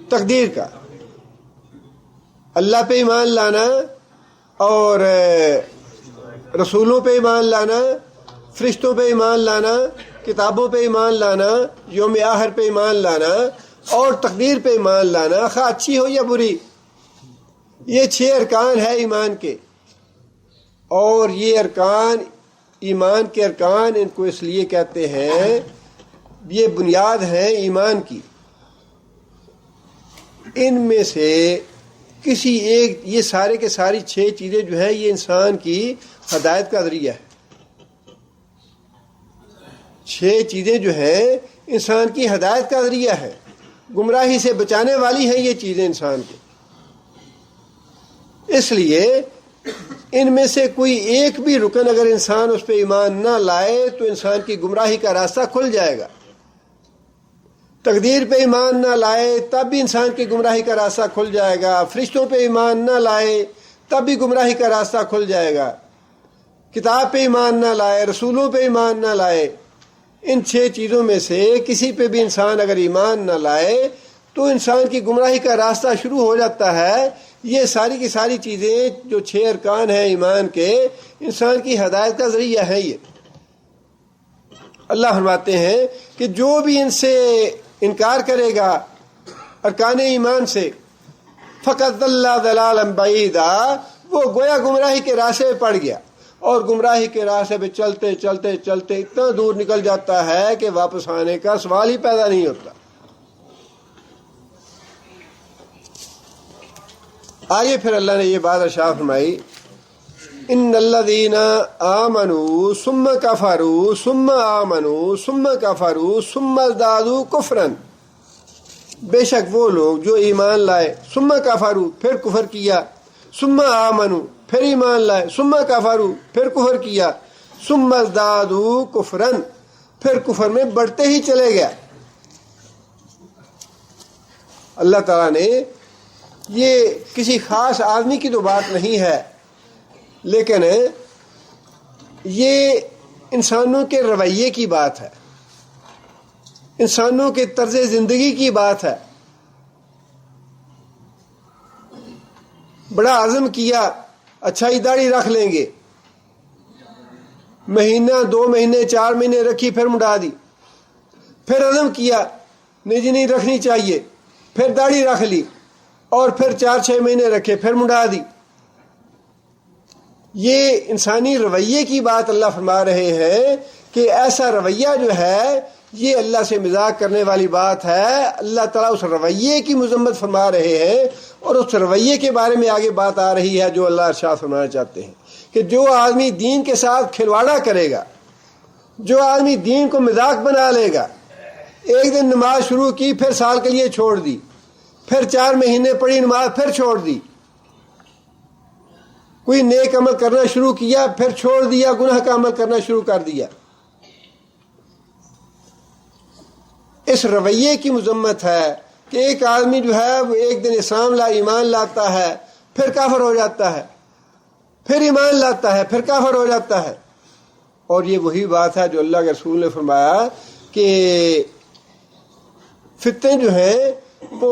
تقدیر کا۔ اللہ پہ ایمان لانا اور رسولوں پہ ایمان لانا، فرشتوں پہ ایمان لانا، کتابوں پہ ایمان لانا، یوم آخر پہ ایمان لانا اور تقدیر پہ ایمان لانا، خواہ اچھی ہو یا بری۔ یہ 6 ارکان ہے ایمان کے، اور یہ ارکان ایمان کے ارکان ان کو اس لیے کہتے ہیں، یہ بنیاد ہے ایمان کی۔ ان میں سے کسی ایک، یہ سارے کے ساری 6 چیزیں جو ہیں یہ انسان کی ہدایت کا ذریعہ ہے۔ 6 چیزیں جو ہیں انسان کی ہدایت کا ذریعہ ہے، گمراہی سے بچانے والی ہیں یہ چیزیں انسان کو۔ اس لیے ان میں سے کوئی ایک بھی رکن اگر انسان اس پہ ایمان نہ لائے تو انسان کی گمراہی کا راستہ کھل جائے گا۔ تقدیر پہ ایمان نہ لائے تب بھی انسان کی گمراہی کا راستہ کھل جائے گا، فرشتوں پہ ایمان نہ لائے تب بھی گمراہی کا راستہ کھل جائے گا، کتاب پہ ایمان نہ لائے، رسولوں پہ ایمان نہ لائے، ان 6 چیزوں میں سے کسی پہ بھی انسان اگر ایمان نہ لائے تو انسان کی گمراہی کا راستہ شروع ہو جاتا ہے۔ یہ ساری کی ساری چیزیں جو 6 ارکان ہیں ایمان کے، انسان کی ہدایت کا ذریعہ ہے۔ یہ اللہ فرماتے ہیں کہ جو بھی ان سے انکار کرے گا ارکان ایمان سے، فقط ضل ضلالا بعیدا وہ گویا گمراہی کے راستے پہ پڑ گیا، اور گمراہی کے راستے پہ چلتے چلتے چلتے اتنا دور نکل جاتا ہے کہ واپس آنے کا سوال ہی پیدا نہیں ہوتا۔ آگے پھر اللہ نے یہ بات ارشاد فرمائی، ان الذین آمنوا ثم کفروا ثم آمنوا ثم کفروا ثم ازدادوا کفرا، بے شک وہ لوگ جو ایمان لائے، ثم کفروا پھر کفر کیا، ثم آمنوا پھر ایمان لائے، ثم کفروا پھر کفر کیا، ثم ازدادوا کفرا پھر کفر میں بڑھتے ہی چلے گیا۔ اللہ تعالیٰ نے یہ کسی خاص آدمی کی تو بات نہیں ہے، لیکن یہ انسانوں کے رویے کی بات ہے، انسانوں کے طرز زندگی کی بات ہے۔ بڑا عزم کیا اچھا ہی داڑھی رکھ لیں گے، مہینہ 2 مہینے 4 مہینے رکھی پھر مڈا دی، پھر عزم کیا نہیں جی نہیں رکھنی چاہیے، پھر داڑھی رکھ لی، اور پھر 4-6 مہینے رکھے پھر مڈا دی۔ یہ انسانی رویے کی بات اللہ فرما رہے ہیں کہ ایسا رویہ جو ہے یہ اللہ سے مذاق کرنے والی بات ہے۔ اللہ تعالیٰ اس رویے کی مذمت فرما رہے ہیں، اور اس رویے کے بارے میں آگے بات آ رہی ہے جو اللہ ارشاد فرمانا چاہتے ہیں کہ جو آدمی دین کے ساتھ کھلواڑا کرے گا، جو آدمی دین کو مذاق بنا لے گا، ایک دن نماز شروع کی پھر سال کے لیے چھوڑ دی، پھر 4 مہینے پڑھی نماز پھر چھوڑ دی، کوئی نیک عمل کرنا شروع کیا پھر چھوڑ دیا، گناہ کا عمل کرنا شروع کر دیا، اس رویے کی مذمت ہے کہ ایک آدمی جو ہے وہ ایک دن اسلام ایمان لاتا ہے پھر کافر ہو جاتا ہے، پھر ایمان لاتا ہے پھر کافر ہو جاتا ہے۔ اور یہ وہی بات ہے جو اللہ کے رسول نے فرمایا کہ فتنے جو ہیں وہ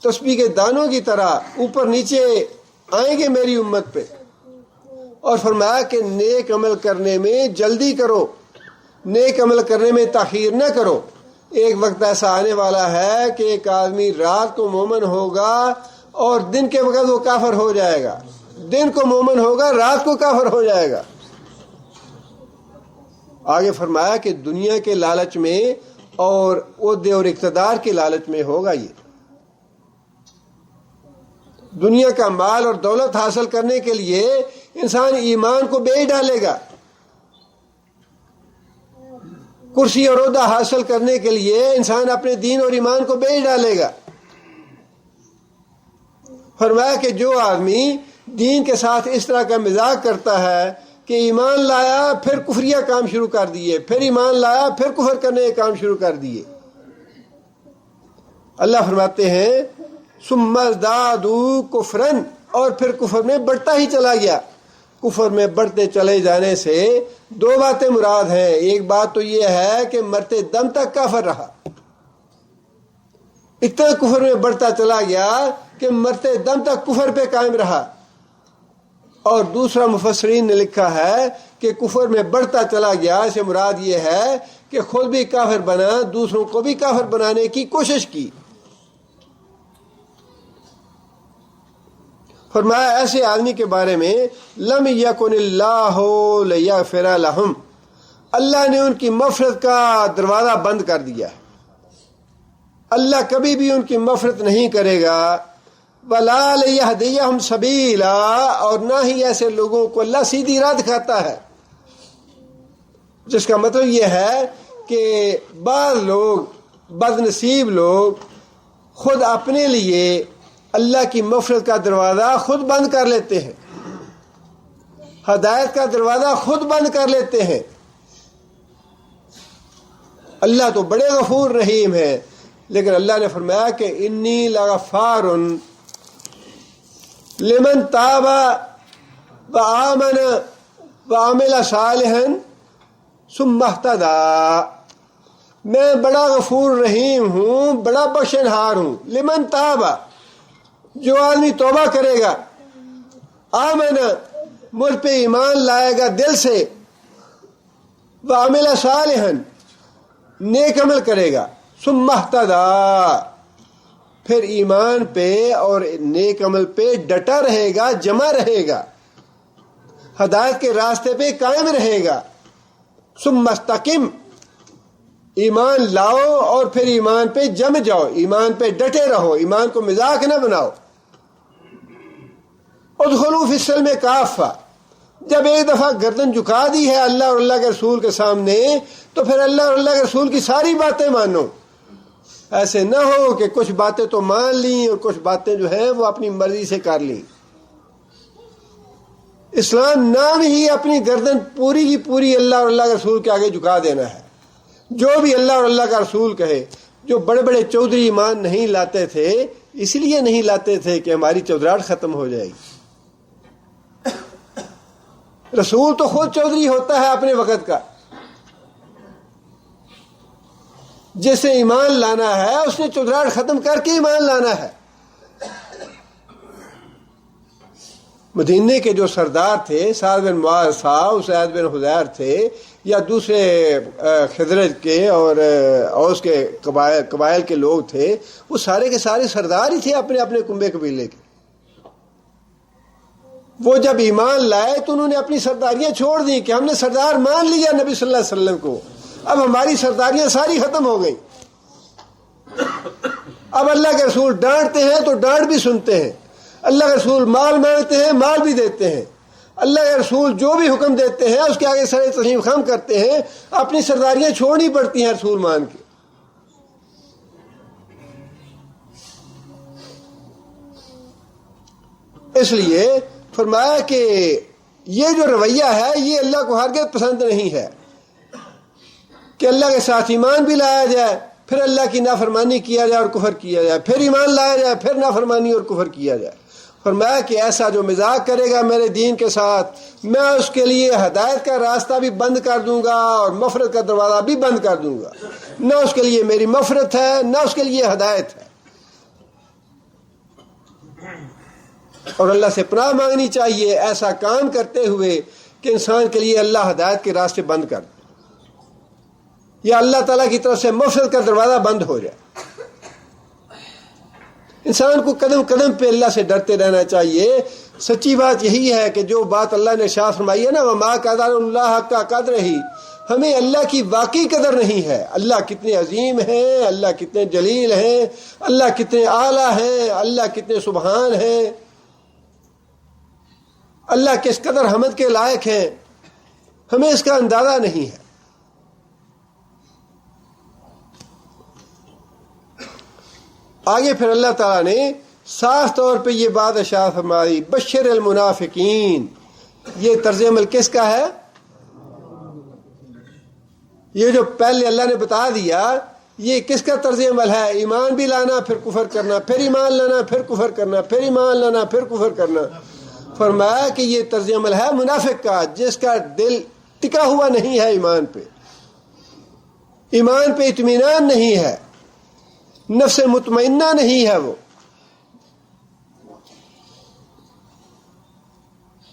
تسبیح کے دانوں کی طرح اوپر نیچے آئیں گے میری امت پہ، اور فرمایا کہ نیک عمل کرنے میں جلدی کرو، نیک عمل کرنے میں تاخیر نہ کرو۔ ایک وقت ایسا آنے والا ہے کہ ایک آدمی رات کو مومن ہوگا اور دن کے وقت وہ کافر ہو جائے گا، دن کو مومن ہوگا رات کو کافر ہو جائے گا۔ آگے فرمایا کہ دنیا کے لالچ میں اور عہدے اور اقتدار کے لالچ میں ہوگا، یہ دنیا کا مال اور دولت حاصل کرنے کے لیے انسان ایمان کو بیچ ڈالے گا، کرسی اور عہدہ حاصل کرنے کے لیے انسان اپنے دین اور ایمان کو بیچ ڈالے گا۔ فرمایا کہ جو آدمی دین کے ساتھ اس طرح کا مذاق کرتا ہے کہ ایمان لایا پھر کفریہ کام شروع کر دیے، پھر ایمان لایا پھر کفر کرنے کے کام شروع کر دیے۔ اللہ فرماتے ہیں ثم ازدادوا کفرا، اور پھر کفر میں بڑھتا ہی چلا گیا۔ کفر میں بڑھتے چلے جانے سے 2 باتیں مراد ہیں۔ ایک بات تو یہ ہے کہ مرتے دم تک کافر رہا، اتنا کفر میں بڑھتا چلا گیا کہ مرتے دم تک کفر پہ قائم رہا۔ اور دوسرا مفسرین نے لکھا ہے کہ کفر میں بڑھتا چلا گیا اسے مراد یہ ہے کہ خود بھی کافر بنا، دوسروں کو بھی کافر بنانے کی کوشش کی۔ فرمایا ایسے آدمی کے بارے میں لم یکن اللہ لیغفر لہم، اللہ نے ان کی مغفرت کا دروازہ بند کر دیا ہے، اللہ کبھی بھی ان کی مغفرت نہیں کرے گا۔ ولا لیہدیہم سبیلا، اور نہ ہی ایسے لوگوں کو اللہ سیدھی راہ دکھاتا ہے، جس کا مطلب یہ ہے کہ بعض لوگ بد نصیب لوگ خود اپنے لیے اللہ کی مغفرت کا دروازہ خود بند کر لیتے ہیں، ہدایت کا دروازہ خود بند کر لیتے ہیں۔ اللہ تو بڑے غفور رحیم ہے، لیکن اللہ نے فرمایا کہ انی لغفار لمن تاب وآمن وعمل صالحا ثم اہتدی، میں بڑا غفور رحیم ہوں، بڑا بخشنہار ہوں۔ لمن تاب، جو آدمی توبہ کرے گا، آمن مجھ پہ ایمان لائے گا دل سے، وعمل صالحا نیک عمل کرے گا، ثم اہتدی پھر ایمان پہ اور نیک عمل پہ ڈٹا رہے گا، جمع رہے گا۔ ہدایت کے راستے پہ قائم رہے گا. ثم استقم، ایمان لاؤ اور پھر ایمان پہ جم جاؤ، ایمان پہ ڈٹے رہو، ایمان کو مذاق نہ بناؤ. ادخلوا فی السلم کافہ، جب ایک دفعہ گردن جھکا دی ہے اللہ اور اللہ کے رسول کے سامنے تو پھر اللہ اور اللہ کے رسول کی ساری باتیں مانو. ایسے نہ ہو کہ کچھ باتیں تو مان لیں اور کچھ باتیں جو ہیں وہ اپنی مرضی سے کر لیں. اسلام نام ہی اپنی گردن پوری کی پوری اللہ اور اللہ کے رسول کے آگے جھکا دینا ہے. جو بھی اللہ اور اللہ کا رسول کہے. جو بڑے بڑے چودھری ایمان نہیں لاتے تھے اس لیے نہیں لاتے تھے کہ ہماری چودراہٹ ختم ہو جائے گی. رسول تو خود چودھری ہوتا ہے اپنے وقت کا. جسے ایمان لانا ہے اس نے چودراہٹ ختم کر کے ایمان لانا ہے. مدینے کے جو سردار تھے، سعد بن معاذ تھا، اسید بن حضیر تھے، یا دوسرے خزرج کے اور اوس کے قبائل کے لوگ تھے، وہ سارے کے سارے سردار ہی تھے اپنے اپنے کنبے قبیلے کے. وہ جب ایمان لائے تو انہوں نے اپنی سرداریاں چھوڑ دی کہ ہم نے سردار مان لیا نبی صلی اللہ علیہ وسلم کو، اب ہماری سرداریاں ساری ختم ہو گئیں. اب اللہ کے رسول ڈانٹتے ہیں تو ڈانٹ بھی سنتے ہیں، اللہ کے رسول مال مانگتے ہیں مال بھی دیتے ہیں، اللہ کے رسول جو بھی حکم دیتے ہیں اس کے آگے سر تسلیم خم کرتے ہیں. اپنی سرداریاں چھوڑنی پڑتی ہیں رسول مان کے. اس لیے فرمایا کہ یہ جو رویہ ہے یہ اللہ کو ہرگز پسند نہیں ہے کہ اللہ کے ساتھ ایمان بھی لایا جائے پھر اللہ کی نافرمانی کیا جائے اور کفر کیا جائے، پھر ایمان لایا جائے پھر نافرمانی اور کفر کیا جائے. فرمایا کہ ایسا جو مذاق کرے گا میرے دین کے ساتھ میں اس کے لیے ہدایت کا راستہ بھی بند کر دوں گا اور مغفرت کا دروازہ بھی بند کر دوں گا. نہ اس کے لیے میری مغفرت ہے نہ اس کے لیے ہدایت ہے. اور اللہ سے پناہ مانگنی چاہیے ایسا کام کرتے ہوئے کہ انسان کے لیے اللہ ہدایت کے راستے بند کر دے یا اللہ تعالیٰ کی طرف سے مغفرت کا دروازہ بند ہو جائے. انسان کو قدم قدم پہ اللہ سے ڈرتے رہنا چاہیے. سچی بات یہی ہے کہ جو بات اللہ نے ارشاد فرمائی ہے نا وما قدر اللہ حق قدر ہی، ہمیں اللہ کی واقعی قدر نہیں ہے. اللہ کتنے عظیم ہیں، اللہ کتنے جلیل ہیں، اللہ کتنے اعلیٰ ہیں، اللہ کتنے سبحان ہیں، اللہ کس قدر حمد کے لائق ہیں، ہمیں اس کا اندازہ نہیں ہے. آگے پھر اللہ تعالیٰ نے صاف طور پہ یہ بات ارشاد فرمائی بشر المنافقین. یہ طرز عمل کس کا ہے؟ یہ جو پہلے اللہ نے بتا دیا یہ کس کا طرز عمل ہے؟ ایمان بھی لانا پھر کفر کرنا، پھر ایمان لانا پھر کفر کرنا، پھر ایمان لانا پھر کفر کرنا. فرمایا کہ یہ طرز عمل ہے منافق کا جس کا دل ٹکا ہوا نہیں ہے ایمان پہ، ایمان پہ اطمینان نہیں ہے، نفس مطمئنہ نہیں ہے.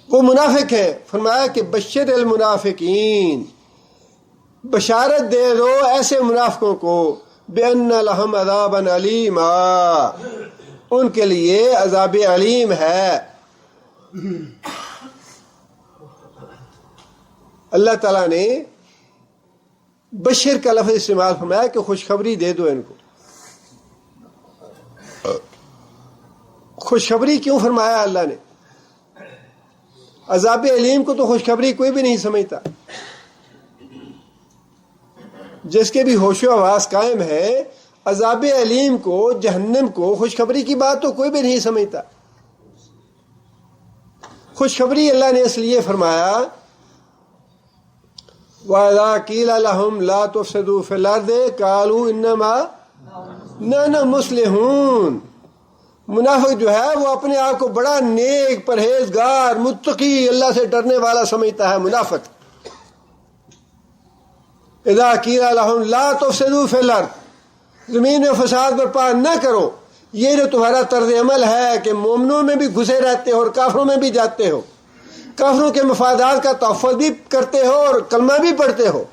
وہ منافق ہے. فرمایا کہ بشر المنافقین، بشارت دے دو ایسے منافقوں کو بأن لہم عذابا علیما، ان کے لیے عذاب علیم ہے. اللہ تعالیٰ نے بشر کا لفظ استعمال فرمایا کہ خوشخبری دے دو ان کو. خوشخبری کیوں فرمایا اللہ نے؟ عذاب علیم کو تو خوشخبری کوئی بھی نہیں سمجھتا. جس کے بھی ہوش و حواس قائم ہے عذاب علیم کو، جہنم کو خوشخبری کی بات تو کوئی بھی نہیں سمجھتا. خوشخبری اللہ نے اس لیے فرمایا وَإِذَا قِيلَ لَهُمْ لَا تُفْسِدُوا فِي الْأَرْضِ قَالُوا إِنَّمَا نَحْنُ مُصْلِحُونَ. منافق جو ہے وہ اپنے آپ کو بڑا نیک، پرہیزگار، متقی، اللہ سے ڈرنے والا سمجھتا ہے. منافق اذا قیل لہم لا تفسدوا فی الارض، زمین میں فساد برپا نہ کرو. یہ جو تمہارا طرز عمل ہے کہ مومنوں میں بھی گھسے رہتے ہو اور کافروں میں بھی جاتے ہو، کافروں کے مفادات کا تحفظ بھی کرتے ہو اور کلمہ بھی پڑھتے ہو.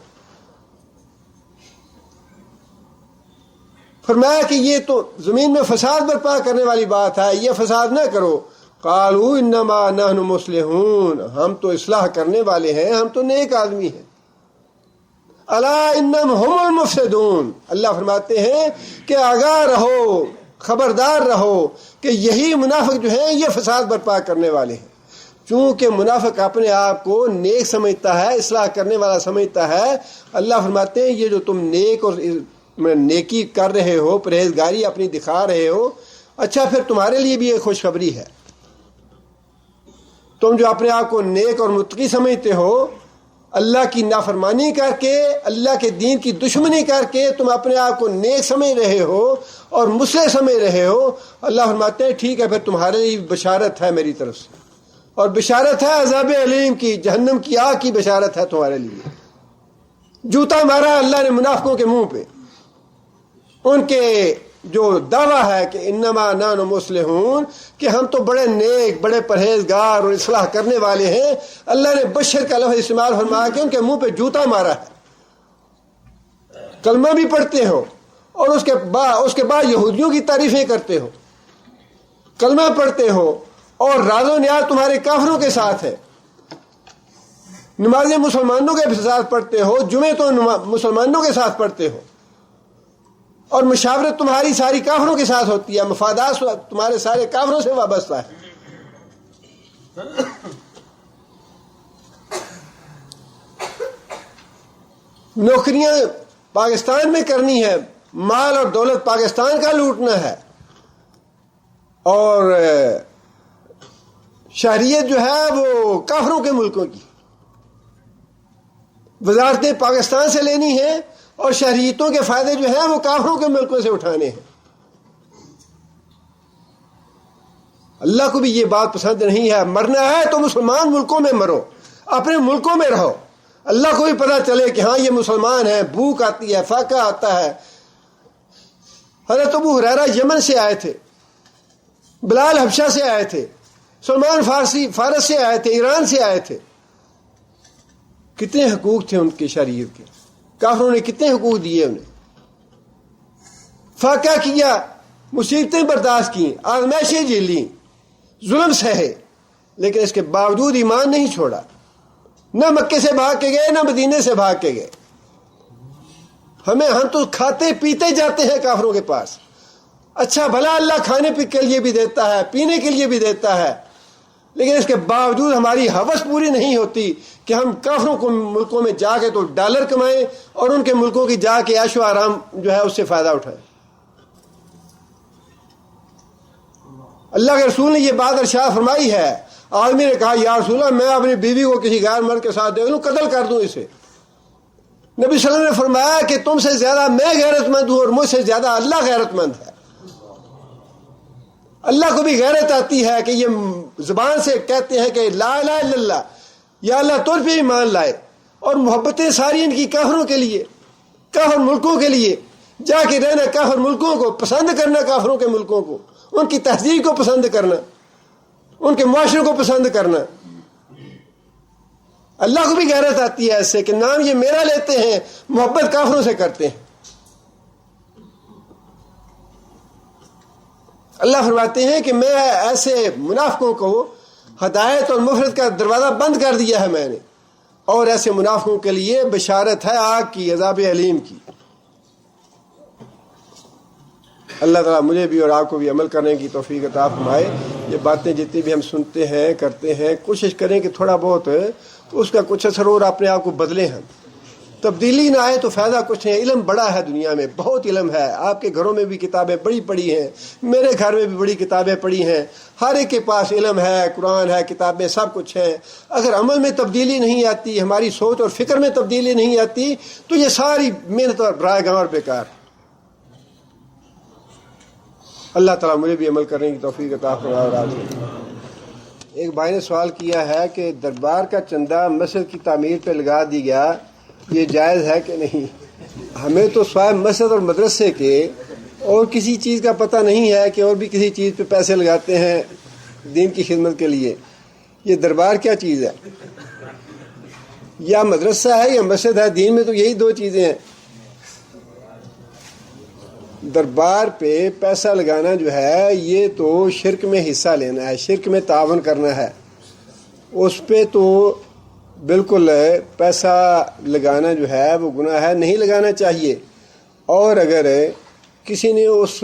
فرمایا کہ یہ تو زمین میں فساد برپا کرنے والی بات ہے، یہ فساد نہ کرو. قالوا انما نحن مصلحون، ہم تو اصلاح کرنے والے ہیں، ہم تو نیک آدمی ہیں۔ الا انہم هم المفسدون، اللہ فرماتے ہیں کہ آگاہ رہو، خبردار رہو کہ یہی منافق جو ہیں یہ فساد برپا کرنے والے ہیں۔ چونکہ منافق اپنے آپ کو نیک سمجھتا ہے، اصلاح کرنے والا سمجھتا ہے، اللہ فرماتے ہیں یہ جو تم نیک اور نیکی کر رہے ہو، پرہیزگاری اپنی دکھا رہے ہو، اچھا پھر تمہارے لیے بھی ایک خوشخبری ہے۔ تم جو اپنے آپ کو نیک اور متقی سمجھتے ہو، اللہ کی نافرمانی کر کے، اللہ کے دین کی دشمنی کر کے تم اپنے آپ کو نیک سمجھ رہے ہو اور مصلح سمجھ رہے ہو، اللہ فرماتے ہیں ٹھیک ہے پھر تمہارے لیے بشارت ہے میری طرف سے، اور بشارت ہے عذاب علیم کی، جہنم کی آگ کی بشارت ہے تمہارے لیے۔ جوتا مارا اللہ نے منافقوں کے منہ پہ، ان کے جو دعویٰ ہے کہ انما نحن مصلحون، کہ ہم تو بڑے نیک، بڑے پرہیزگار اور اصلاح کرنے والے ہیں، اللہ نے بشر کا لفظ استعمال فرما کے ان کے منہ پہ جوتا مارا ہے۔ کلمہ بھی پڑھتے ہو اور اس کے بعد یہودیوں کی تعریفیں کرتے ہو، کلمہ پڑھتے ہو اور راز و نیاز تمہارے کافروں کے ساتھ ہے، نمازیں مسلمانوں کے ساتھ پڑھتے ہو، جمعے تو مسلمانوں کے ساتھ پڑھتے ہو، اور مشاورت تمہاری ساری کافروں کے ساتھ ہوتی ہے، مفادات تمہارے سارے کافروں سے وابستہ ہے۔ نوکریاں پاکستان میں کرنی ہے، مال اور دولت پاکستان کا لوٹنا ہے، اور شہریت جو ہے وہ کافروں کے ملکوں کی، وزارتیں پاکستان سے لینی ہیں اور شہریتوں کے فائدے جو ہیں وہ کافروں کے ملکوں سے اٹھانے ہیں۔ اللہ کو بھی یہ بات پسند نہیں ہے۔ مرنا ہے تو مسلمان ملکوں میں مرو، اپنے ملکوں میں رہو، اللہ کو بھی پتہ چلے کہ ہاں یہ مسلمان ہیں، بھوک آتی ہے، فاقہ آتا ہے۔ حضرت ابو ہریرہ یمن سے آئے تھے، بلال حبشہ سے آئے تھے، سلمان فارس سے آئے تھے، ایران سے آئے تھے۔ کتنے حقوق تھے ان کے شریعت کے، کافروں نے کتنے حقوق دیے انہیں، فاقہ کیا، مصیبتیں برداشت کی، آزمائشیں جھیلیں، ظلم سہے، لیکن اس کے باوجود ایمان نہیں چھوڑا، نہ مکے سے بھاگ کے گئے نہ مدینے سے بھاگ کے گئے۔ ہم تو کھاتے پیتے جاتے ہیں کافروں کے پاس، اچھا بھلا اللہ کھانے کے لیے بھی دیتا ہے، پینے کے لیے بھی دیتا ہے، لیکن اس کے باوجود ہماری ہوس پوری نہیں ہوتی کہ ہم کافروں کو ملکوں میں جا کے تو ڈالر کمائیں اور ان کے ملکوں کی جا کے عیش و آرام جو ہے اس سے فائدہ اٹھائیں۔ اللہ کے رسول نے یہ بات ارشاد فرمائی ہے۔ آدمی نے کہا یا رسول اللہ میں اپنی بیوی کو کسی غیر مرد کے ساتھ دیکھ لوں، قتل کر دوں اسے۔ نبی صلی اللہ علیہ وسلم نے فرمایا کہ تم سے زیادہ میں غیرت مند ہوں اور مجھ سے زیادہ اللہ غیرت مند ہے۔ اللہ کو بھی غیرت آتی ہے کہ یہ زبان سے کہتے ہیں کہ لا الہ الا اللہ، یا اللہ تجھ پہ ایمان لائے، اور محبتیں ساری ان کی کافروں کے لیے، کافر ملکوں کے لیے جا کے رہنا، کافر ملکوں کو پسند کرنا، کافروں کے ملکوں کو، ان کی تہذیب کو پسند کرنا، ان کے معاشرے کو پسند کرنا۔ اللہ کو بھی غیرت آتی ہے ایسے کہ نام یہ میرا لیتے ہیں، محبت کافروں سے کرتے ہیں۔ اللہ فرماتے ہیں کہ میں ایسے منافقوں کو ہدایت اور مغفرت کا دروازہ بند کر دیا ہے میں نے، اور ایسے منافقوں کے لیے بشارت ہے آگ کی، عذاب علیم کی۔ اللہ تعالیٰ مجھے بھی اور آپ کو بھی عمل کرنے کی توفیق عطا فرمائے۔ یہ باتیں جتنی بھی ہم سنتے ہیں کرتے ہیں، کوشش کریں کہ تھوڑا بہت اس کا کچھ اثر اور اپنے آپ کو بدلیں۔ ہم تبدیلی نہ آئے تو فائدہ کچھ نہیں۔ علم بڑا ہے، دنیا میں بہت علم ہے، آپ کے گھروں میں بھی کتابیں بڑی پڑی ہیں، میرے گھر میں بھی بڑی کتابیں پڑی ہیں، ہر ایک کے پاس علم ہے، قرآن ہے، کتابیں سب کچھ ہیں۔ اگر عمل میں تبدیلی نہیں آتی، ہماری سوچ اور فکر میں تبدیلی نہیں آتی، تو یہ ساری محنت اور برائے گاہ اور بیکار۔ اللہ تعالیٰ مجھے بھی عمل کرنے کی توفیق عطا فرمائے۔ ایک بھائی نے سوال کیا ہے کہ دربار کا چندہ مسجد کی تعمیر پہ لگا دی گیا، یہ جائز ہے کہ نہیں؟ ہمیں تو سوائے مسجد اور مدرسے کے اور کسی چیز کا پتہ نہیں ہے کہ اور بھی کسی چیز پہ پیسے لگاتے ہیں دین کی خدمت کے لیے۔ یہ دربار کیا چیز ہے؟ یا مدرسہ ہے یا مسجد ہے؟ دین میں تو یہی دو چیزیں ہیں۔ دربار پہ پیسہ لگانا جو ہے یہ تو شرک میں حصہ لینا ہے، شرک میں تعاون کرنا ہے، اس پہ تو بالکل پیسہ لگانا جو ہے وہ گناہ ہے، نہیں لگانا چاہیے۔ اور اگر کسی نے اس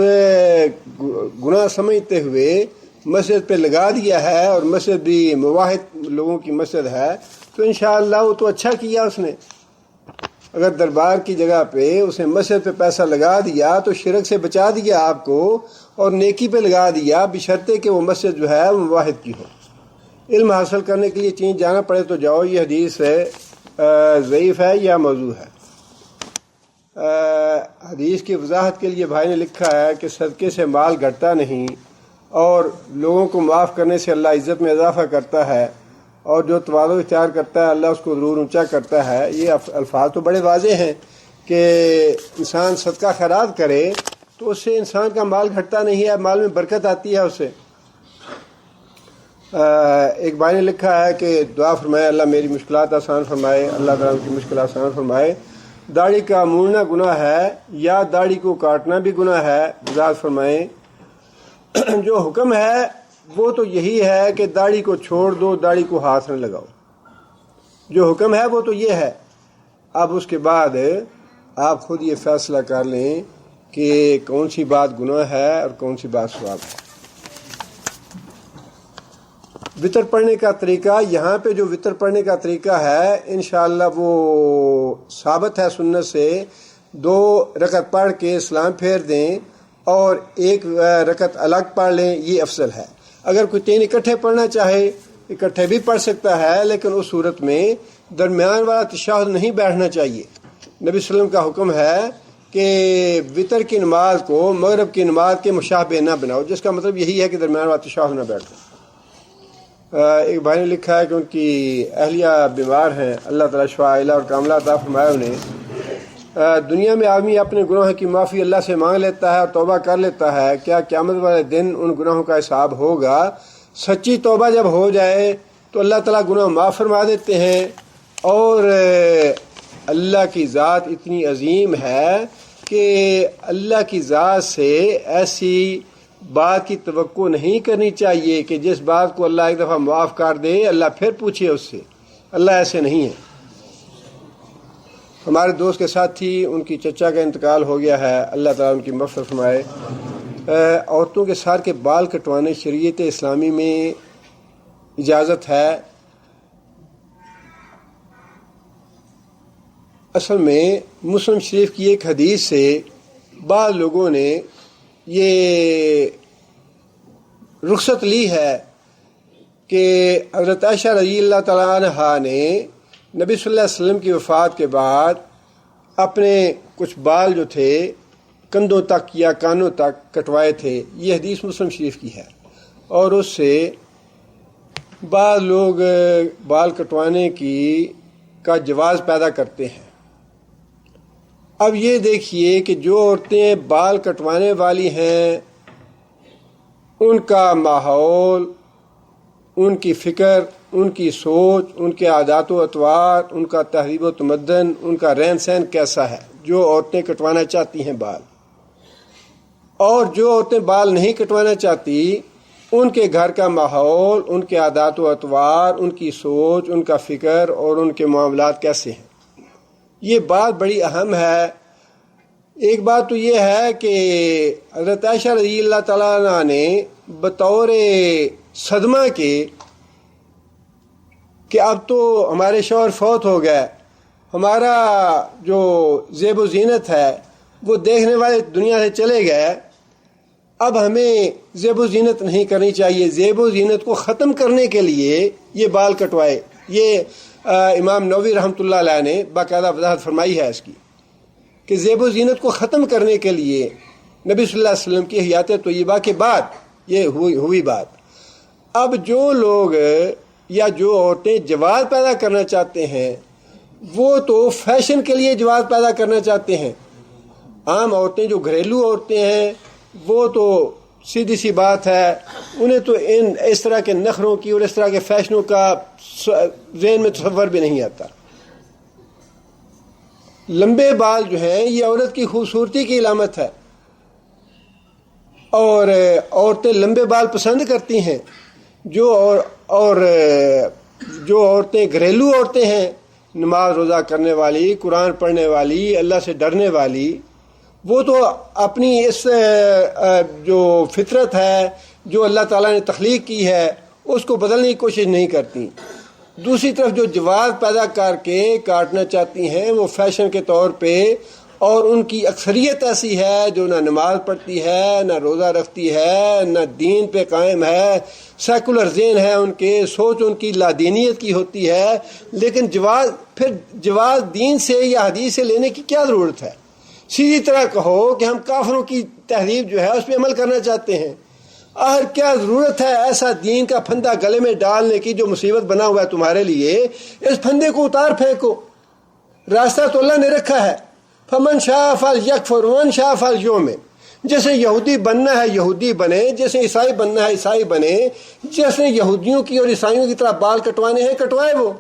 گناہ سمجھتے ہوئے مسجد پہ لگا دیا ہے اور مسجد بھی مواحد لوگوں کی مسجد ہے تو انشاءاللہ وہ تو اچھا کیا اس نے۔ اگر دربار کی جگہ پہ اس نے مسجد پہ پیسہ لگا دیا تو شرک سے بچا دیا آپ کو، اور نیکی پہ لگا دیا بشرطے کہ وہ مسجد جو ہے وہ مواحد کی ہو۔ علم حاصل کرنے کے لیے چین جانا پڑے تو جاؤ، یہ حدیث ضعیف ہے یا موضوع ہے؟ حدیث کی وضاحت کے لیے بھائی نے لکھا ہے کہ صدقے سے مال گھٹتا نہیں، اور لوگوں کو معاف کرنے سے اللہ عزت میں اضافہ کرتا ہے، اور جو تواضع اختیار کرتا ہے اللہ اس کو ضرور اونچا کرتا ہے۔ یہ الفاظ تو بڑے واضح ہیں کہ انسان صدقہ خیرات کرے تو اس سے انسان کا مال گھٹتا نہیں ہے، مال میں برکت آتی ہے اس سے۔ ایک بھائی نے لکھا ہے کہ دعا فرمائے اللہ میری مشکلات آسان فرمائے، اللہ تعالیٰ کی مشکل آسان فرمائے۔ داڑھی کا موننا گناہ ہے یا داڑھی کو کاٹنا بھی گناہ ہے؟ وضاحت فرمائیں۔ جو حکم ہے وہ تو یہی ہے کہ داڑھی کو چھوڑ دو، داڑھی کو ہاتھ نہ لگاؤ، جو حکم ہے وہ تو یہ ہے۔ اب اس کے بعد آپ خود یہ فیصلہ کر لیں کہ کون سی بات گناہ ہے اور کون سی بات ثواب ہے۔ وطر پڑھنے کا طریقہ، یہاں پہ جو وطر پڑھنے کا طریقہ ہے انشاءاللہ وہ ثابت ہے سنت سے۔ 2 رکعت پڑھ کے سلام پھیر دیں اور 1 رکعت الگ پڑھ لیں، یہ افضل ہے۔ اگر کوئی 3 اکٹھے پڑھنا چاہے اکٹھے بھی پڑھ سکتا ہے، لیکن اس صورت میں درمیان والا تشہد نہیں بیٹھنا چاہیے۔ نبی صلی اللہ علیہ وسلم کا حکم ہے کہ وطر کی نماز کو مغرب کی نماز کے مشابہ نہ بناؤ، جس کا مطلب یہی ہے کہ درمیان والا تشہد نہ بیٹھو۔ ایک بھائی نے لکھا ہے کہ ان کی اہلیہ بیمار ہیں، اللہ تعالیٰ شفا عاجلہ اور کاملہ عطا فرمائے انہیں۔ دنیا میں آدمی اپنے گناہوں کی معافی اللہ سے مانگ لیتا ہے اور توبہ کر لیتا ہے، کیا قیامت والے دن ان گناہوں کا حساب ہوگا؟ سچی توبہ جب ہو جائے تو اللہ تعالیٰ گناہ معاف فرما دیتے ہیں، اور اللہ کی ذات اتنی عظیم ہے کہ اللہ کی ذات سے ایسی بات کی توقع نہیں کرنی چاہیے کہ جس بات کو اللہ ایک دفعہ معاف کر دے اللہ پھر پوچھے اس سے۔ اللہ ایسے نہیں ہے۔ ہمارے دوست کے ساتھی ان کی چچا کا انتقال ہو گیا ہے، اللہ تعالیٰ ان کی مغفرت فرمائے۔ عورتوں کے سر کے بال کٹوانے شریعت اسلامی میں اجازت ہے؟ اصل میں مسلم شریف کی ایک حدیث سے بعض لوگوں نے یہ رخصت لی ہے کہ حضرت عائشہ رضی اللہ تعالیٰ عنہا نے نبی صلی اللہ علیہ وسلم کی وفات کے بعد اپنے کچھ بال جو تھے کندھوں تک یا کانوں تک کٹوائے تھے۔ یہ حدیث مسلم شریف کی ہے، اور اس سے بعض لوگ بال کٹوانے کا جواز پیدا کرتے ہیں۔ اب یہ دیکھیے کہ جو عورتیں بال کٹوانے والی ہیں ان کا ماحول، ان کی فکر، ان کی سوچ، ان کے عادات و اطوار، ان کا تہذیب و تمدن، ان کا رہن سہن کیسا ہے جو عورتیں کٹوانا چاہتی ہیں بال، اور جو عورتیں بال نہیں کٹوانا چاہتی ان کے گھر کا ماحول، ان کے عادات و اطوار، ان کی سوچ، ان کا فکر اور ان کے معاملات کیسے ہیں۔ یہ بات بڑی اہم ہے۔ ایک بات تو یہ ہے کہ حضرت عائشہ رضی اللہ تعالیٰ عنہ نے بطور صدمہ کے کہ اب تو ہمارے شوہر فوت ہو گئے، ہمارا جو زیب و زینت ہے وہ دیکھنے والے دنیا سے چلے گئے، اب ہمیں زیب و زینت نہیں کرنی چاہیے۔ زیب و زینت کو ختم کرنے کے لیے یہ بال کٹوائے۔ یہ امام نووی رحمۃ اللہ علیہ نے باقاعدہ وضاحت فرمائی ہے اس کی کہ زیب و زینت کو ختم کرنے کے لیے نبی صلی اللہ علیہ وسلم کی حیات طیبہ کے بعد یہ ہوئی بات۔ اب جو لوگ یا جو عورتیں جواز پیدا کرنا چاہتے ہیں وہ تو فیشن کے لیے جواز پیدا کرنا چاہتے ہیں۔ عام عورتیں جو گھریلو عورتیں ہیں وہ تو سیدھی سی بات ہے، انہیں تو اس طرح کے نخروں کی اور اس طرح کے فیشنوں کا ذہن میں تصور بھی نہیں آتا۔ لمبے بال جو ہیں یہ عورت کی خوبصورتی کی علامت ہے، اور عورتیں لمبے بال پسند کرتی ہیں، جو عورتیں گھریلو عورتیں ہیں، نماز روزہ کرنے والی، قرآن پڑھنے والی، اللہ سے ڈرنے والی، وہ تو اپنی اس جو فطرت ہے جو اللہ تعالیٰ نے تخلیق کی ہے اس کو بدلنے کی کوشش نہیں کرتی۔ دوسری طرف جو جواز پیدا کر کے کاٹنا چاہتی ہیں وہ فیشن کے طور پہ، اور ان کی اکثریت ایسی ہے جو نہ نماز پڑھتی ہے، نہ روزہ رکھتی ہے، نہ دین پہ قائم ہے، سیکولر ذہن ہے ان کے، سوچ ان کی لادینیت کی ہوتی ہے، لیکن جواز دین سے یا حدیث سے لینے کی کیا ضرورت ہے؟ سیدھی طرح کہو کہ ہم کافروں کی تہذیب جو ہے اس پہ عمل کرنا چاہتے ہیں، آخر کیا ضرورت ہے ایسا دین کا پھندا گلے میں ڈالنے کی جو مصیبت بنا ہوا ہے تمہارے لیے؟ اس پھندے کو اتار پھینکو، راستہ تو اللہ نے رکھا ہے، فمن شاء فلیکفر ومن شاء فلیؤمن۔ جیسے یہودی بننا ہے یہودی بنے، جیسے عیسائی بننا ہے عیسائی بنے، جیسے یہودیوں کی اور عیسائیوں کی طرح بال کٹوانے ہیں کٹوائے، وہ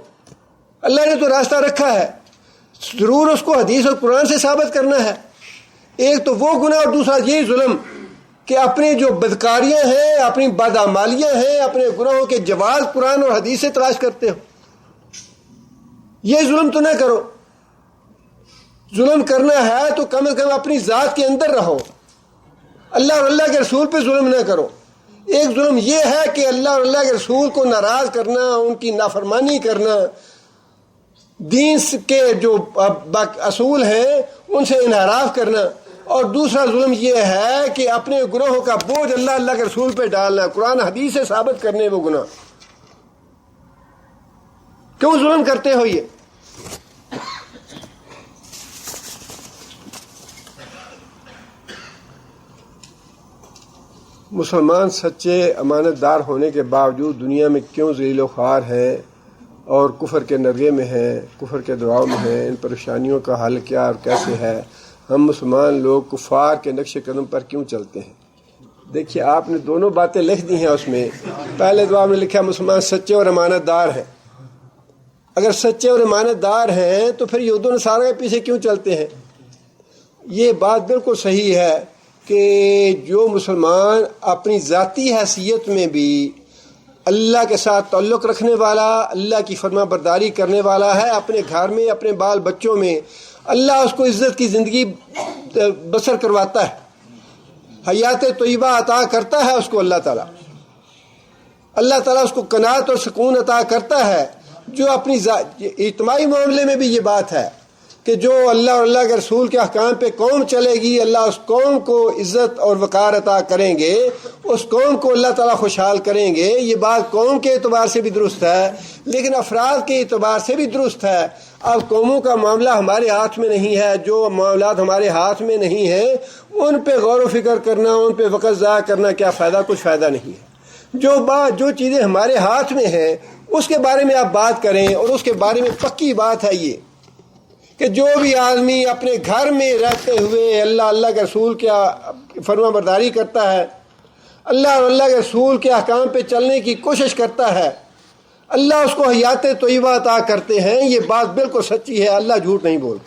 اللہ نے تو راستہ رکھا ہے، ضرور اس کو حدیث اور قرآن سے ثابت کرنا ہے۔ ایک تو وہ گناہ اور دوسرا یہی ظلم کہ اپنی جو بدکاریاں ہیں، اپنی بدعمالیاں ہیں، اپنے گناہوں کے جواز قرآن اور حدیث سے تلاش کرتے ہو۔ یہ ظلم تو نہ کرو، ظلم کرنا ہے تو کم از کم اپنی ذات کے اندر رہو، اللہ اور اللہ کے رسول پہ ظلم نہ کرو۔ ایک ظلم یہ ہے کہ اللہ اور اللہ کے رسول کو ناراض کرنا، ان کی نافرمانی کرنا، دین کے جو اصول ہیں ان سے انحراف کرنا، اور دوسرا ظلم یہ ہے کہ اپنے گناہوں کا بوجھ اللہ کے رسول پہ ڈالنا، قرآن حدیث سے ثابت کرنے وہ گناہ۔ کیوں ظلم کرتے ہو یہ؟ مسلمان سچے امانت دار ہونے کے باوجود دنیا میں کیوں ذلیل و خوار ہیں اور کفر کے نرغے میں ہیں، کفر کے دعاؤں میں ہیں؟ ان پریشانیوں کا حل کیا اور کیسے ہے؟ ہم مسلمان لوگ کفار کے نقش قدم پر کیوں چلتے ہیں؟ دیکھیے، آپ نے دونوں باتیں لکھ دی ہیں اس میں۔ پہلے دعا میں لکھا مسلمان سچے اور امانت دار ہیں۔ اگر سچے اور امانت دار ہیں تو پھر یہود و نصارہ کے پیچھے کیوں چلتے ہیں؟ یہ بات بالکل صحیح ہے کہ جو مسلمان اپنی ذاتی حیثیت میں بھی اللہ کے ساتھ تعلق رکھنے والا، اللہ کی فرما برداری کرنے والا ہے، اپنے گھر میں اپنے بال بچوں میں اللہ اس کو عزت کی زندگی بسر کرواتا ہے، حیات طیبہ عطا کرتا ہے اس کو اللہ تعالیٰ اس کو قناعت اور سکون عطا کرتا ہے۔ جو اپنی اجتماعی معاملے میں بھی یہ بات ہے کہ جو اللہ اور اللہ کے رسول کے احکام پہ قوم چلے گی، اللہ اس قوم کو عزت اور وقار عطا کریں گے، اس قوم کو اللہ تعالیٰ خوشحال کریں گے۔ یہ بات قوم کے اعتبار سے بھی درست ہے، لیکن افراد کے اعتبار سے بھی درست ہے۔ اب قوموں کا معاملہ ہمارے ہاتھ میں نہیں ہے، جو معاملات ہمارے ہاتھ میں نہیں ہیں ان پہ غور و فکر کرنا، ان پہ وقت ضائع کرنا کیا فائدہ؟ کچھ فائدہ نہیں ہے۔ جو چیزیں ہمارے ہاتھ میں ہیں اس کے بارے میں آپ بات کریں، اور اس کے بارے میں پکی بات ہے یہ کہ جو بھی آدمی اپنے گھر میں رہتے ہوئے اللہ کے رسول کی فرما برداری کرتا ہے، اللہ اور اللہ کے رسول کے احکام پہ چلنے کی کوشش کرتا ہے، اللہ اس کو حیات طیبہ عطا کرتے ہیں۔ یہ بات بالکل سچی ہے، اللہ جھوٹ نہیں بولتے۔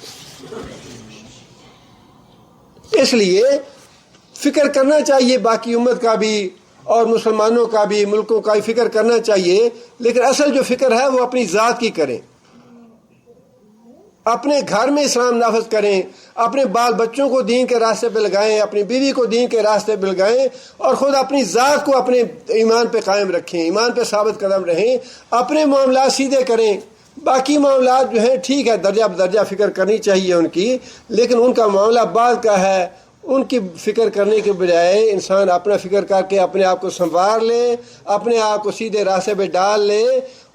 اس لیے فکر کرنا چاہیے باقی امت کا بھی اور مسلمانوں کا بھی، ملکوں کا بھی فکر کرنا چاہیے، لیکن اصل جو فکر ہے وہ اپنی ذات کی کریں، اپنے گھر میں اسلام نافذ کریں، اپنے بال بچوں کو دین کے راستے پہ لگائیں، اپنی بیوی کو دین کے راستے پہ لگائیں، اور خود اپنی ذات کو اپنے ایمان پہ قائم رکھیں، ایمان پہ ثابت قدم رہیں، اپنے معاملات سیدھے کریں۔ باقی معاملات جو ہیں ٹھیک ہے، درجہ بدرجہ فکر کرنی چاہیے ان کی، لیکن ان کا معاملہ بعد کا ہے، ان کی فکر کرنے کے بجائے انسان اپنا فکر کر کے اپنے آپ کو سنوار لے، اپنے آپ کو سیدھے راستے پہ ڈال لے،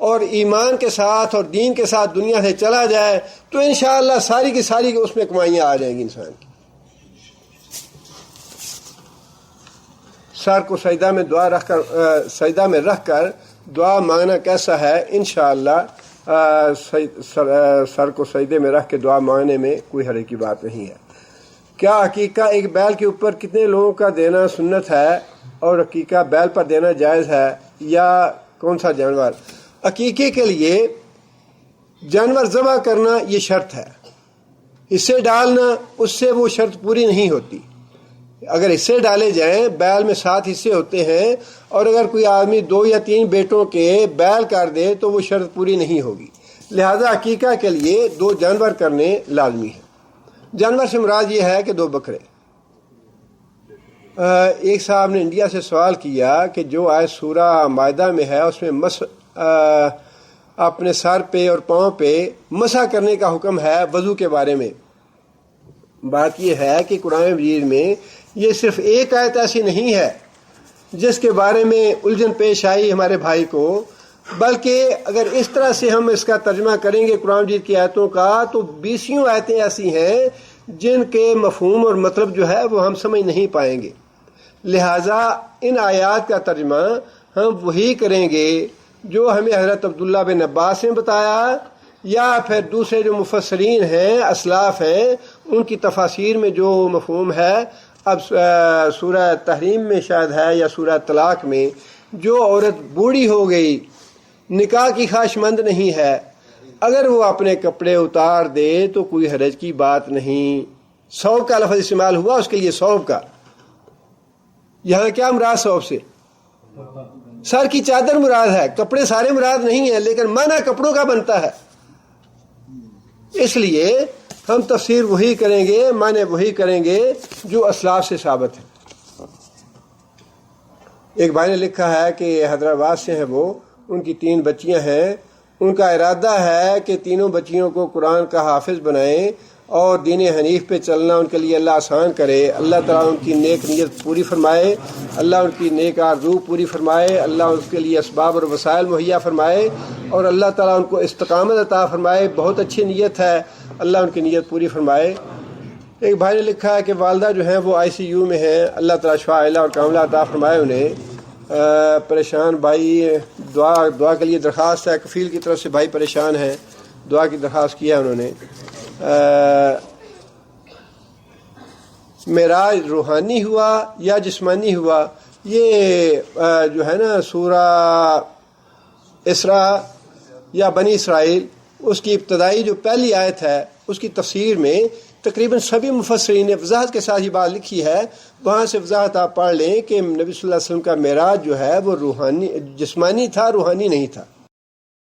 اور ایمان کے ساتھ اور دین کے ساتھ دنیا سے چلا جائے تو انشاءاللہ ساری کی ساری اس میں کمائیاں آ جائیں گی انسان کی۔ سر کو سجدہ میں رکھ کر دعا مانگنا کیسا ہے؟ انشاءاللہ سر کو سجدے میں رکھ کے دعا مانگنے میں کوئی حرج کی بات نہیں ہے۔ کیا عقیقہ ایک بیل کے اوپر کتنے لوگوں کا دینا سنت ہے، اور عقیقہ بیل پر دینا جائز ہے یا کون سا جانور؟ عقیقے کے لیے جانور ذبح کرنا یہ شرط ہے، حصے ڈالنا اس سے وہ شرط پوری نہیں ہوتی۔ اگر حصے ڈالے جائیں، بیل میں 7 حصے ہوتے ہیں، اور اگر کوئی آدمی 2 یا 3 بیٹوں کے بیل کر دے تو وہ شرط پوری نہیں ہوگی۔ لہذا عقیقہ کے لیے 2 جانور کرنے لازمی ہے۔ جانور سے مراد یہ ہے کہ 2 بکرے۔ ایک صاحب نے انڈیا سے سوال کیا کہ جو آیت سورہ مائدہ میں ہے اس میں اپنے سر پہ اور پاؤں پہ مسح کرنے کا حکم ہے وضو کے بارے میں۔ بات یہ ہے کہ قرآن مجید میں یہ صرف ایک آیت ایسی نہیں ہے جس کے بارے میں الجھن پیش آئی ہمارے بھائی کو، بلکہ اگر اس طرح سے ہم اس کا ترجمہ کریں گے قرآن مجید کی آیتوں کا تو 20 آیتیں ایسی ہیں جن کے مفہوم اور مطلب جو ہے وہ ہم سمجھ نہیں پائیں گے۔ لہٰذا ان آیات کا ترجمہ ہم وہی کریں گے جو ہمیں حضرت عبداللہ بن عباس نے بتایا، یا پھر دوسرے جو مفسرین ہیں، اسلاف ہیں، ان کی تفاسیر میں جو مفہوم ہے۔ اب سورہ تحریم میں شاید ہے یا سورہ طلاق میں، جو عورت بوڑھی ہو گئی، نکاح کی خواہش مند نہیں ہے، اگر وہ اپنے کپڑے اتار دے تو کوئی حرج کی بات نہیں۔ ثوب کا لفظ استعمال ہوا اس کے لیے، ثوب کا۔ یہاں کیا مراد ثوب سے؟ سر کی چادر مراد ہے، کپڑے سارے مراد نہیں ہیں، لیکن معنی کپڑوں کا بنتا ہے۔ اس لیے ہم تفسیر وہی کریں گے، معنی وہی کریں گے جو اسلاف سے ثابت ہے۔ ایک بھائی نے لکھا ہے کہ حیدرآباد سے ہیں وہ، ان کی 3 بچیاں ہیں، ان کا ارادہ ہے کہ تینوں بچیوں کو قرآن کا حافظ بنائیں اور دین حنیف پہ چلنا ان کے لیے اللہ آسان کرے۔ اللہ تعالیٰ ان کی نیک نیت پوری فرمائے، اللہ ان کی نیک آرزو پوری فرمائے، اللہ ان کے لیے اسباب اور وسائل مہیا فرمائے، اور اللہ تعالیٰ ان کو استقامت عطا فرمائے۔ بہت اچھی نیت ہے، اللہ ان کی نیت پوری فرمائے۔ ایک بھائی نے لکھا ہے کہ والدہ جو ہیں وہ ICU میں ہیں، اللہ تعالیٰ شفا عاجلہ اور کاملہ عطا فرمائے انہیں۔ پریشان بھائی، دعا کے لیے درخواست ہے، کفیل کی طرف سے بھائی پریشان ہیں، دعا کی درخواست کی ہے انہوں نے۔ معراج روحانی ہوا یا جسمانی ہوا، یہ جو ہے نا سورہ اسراء یا بنی اسرائیل، اس کی ابتدائی جو پہلی آیت ہے اس کی تفسیر میں تقریباً سبھی مفسرین نے وضاحت کے ساتھ یہ بات لکھی ہے۔ وہاں سے وضاحت آپ پڑھ لیں کہ نبی صلی اللہ علیہ وسلم کا معراج جو ہے وہ روحانی جسمانی تھا، روحانی نہیں تھا۔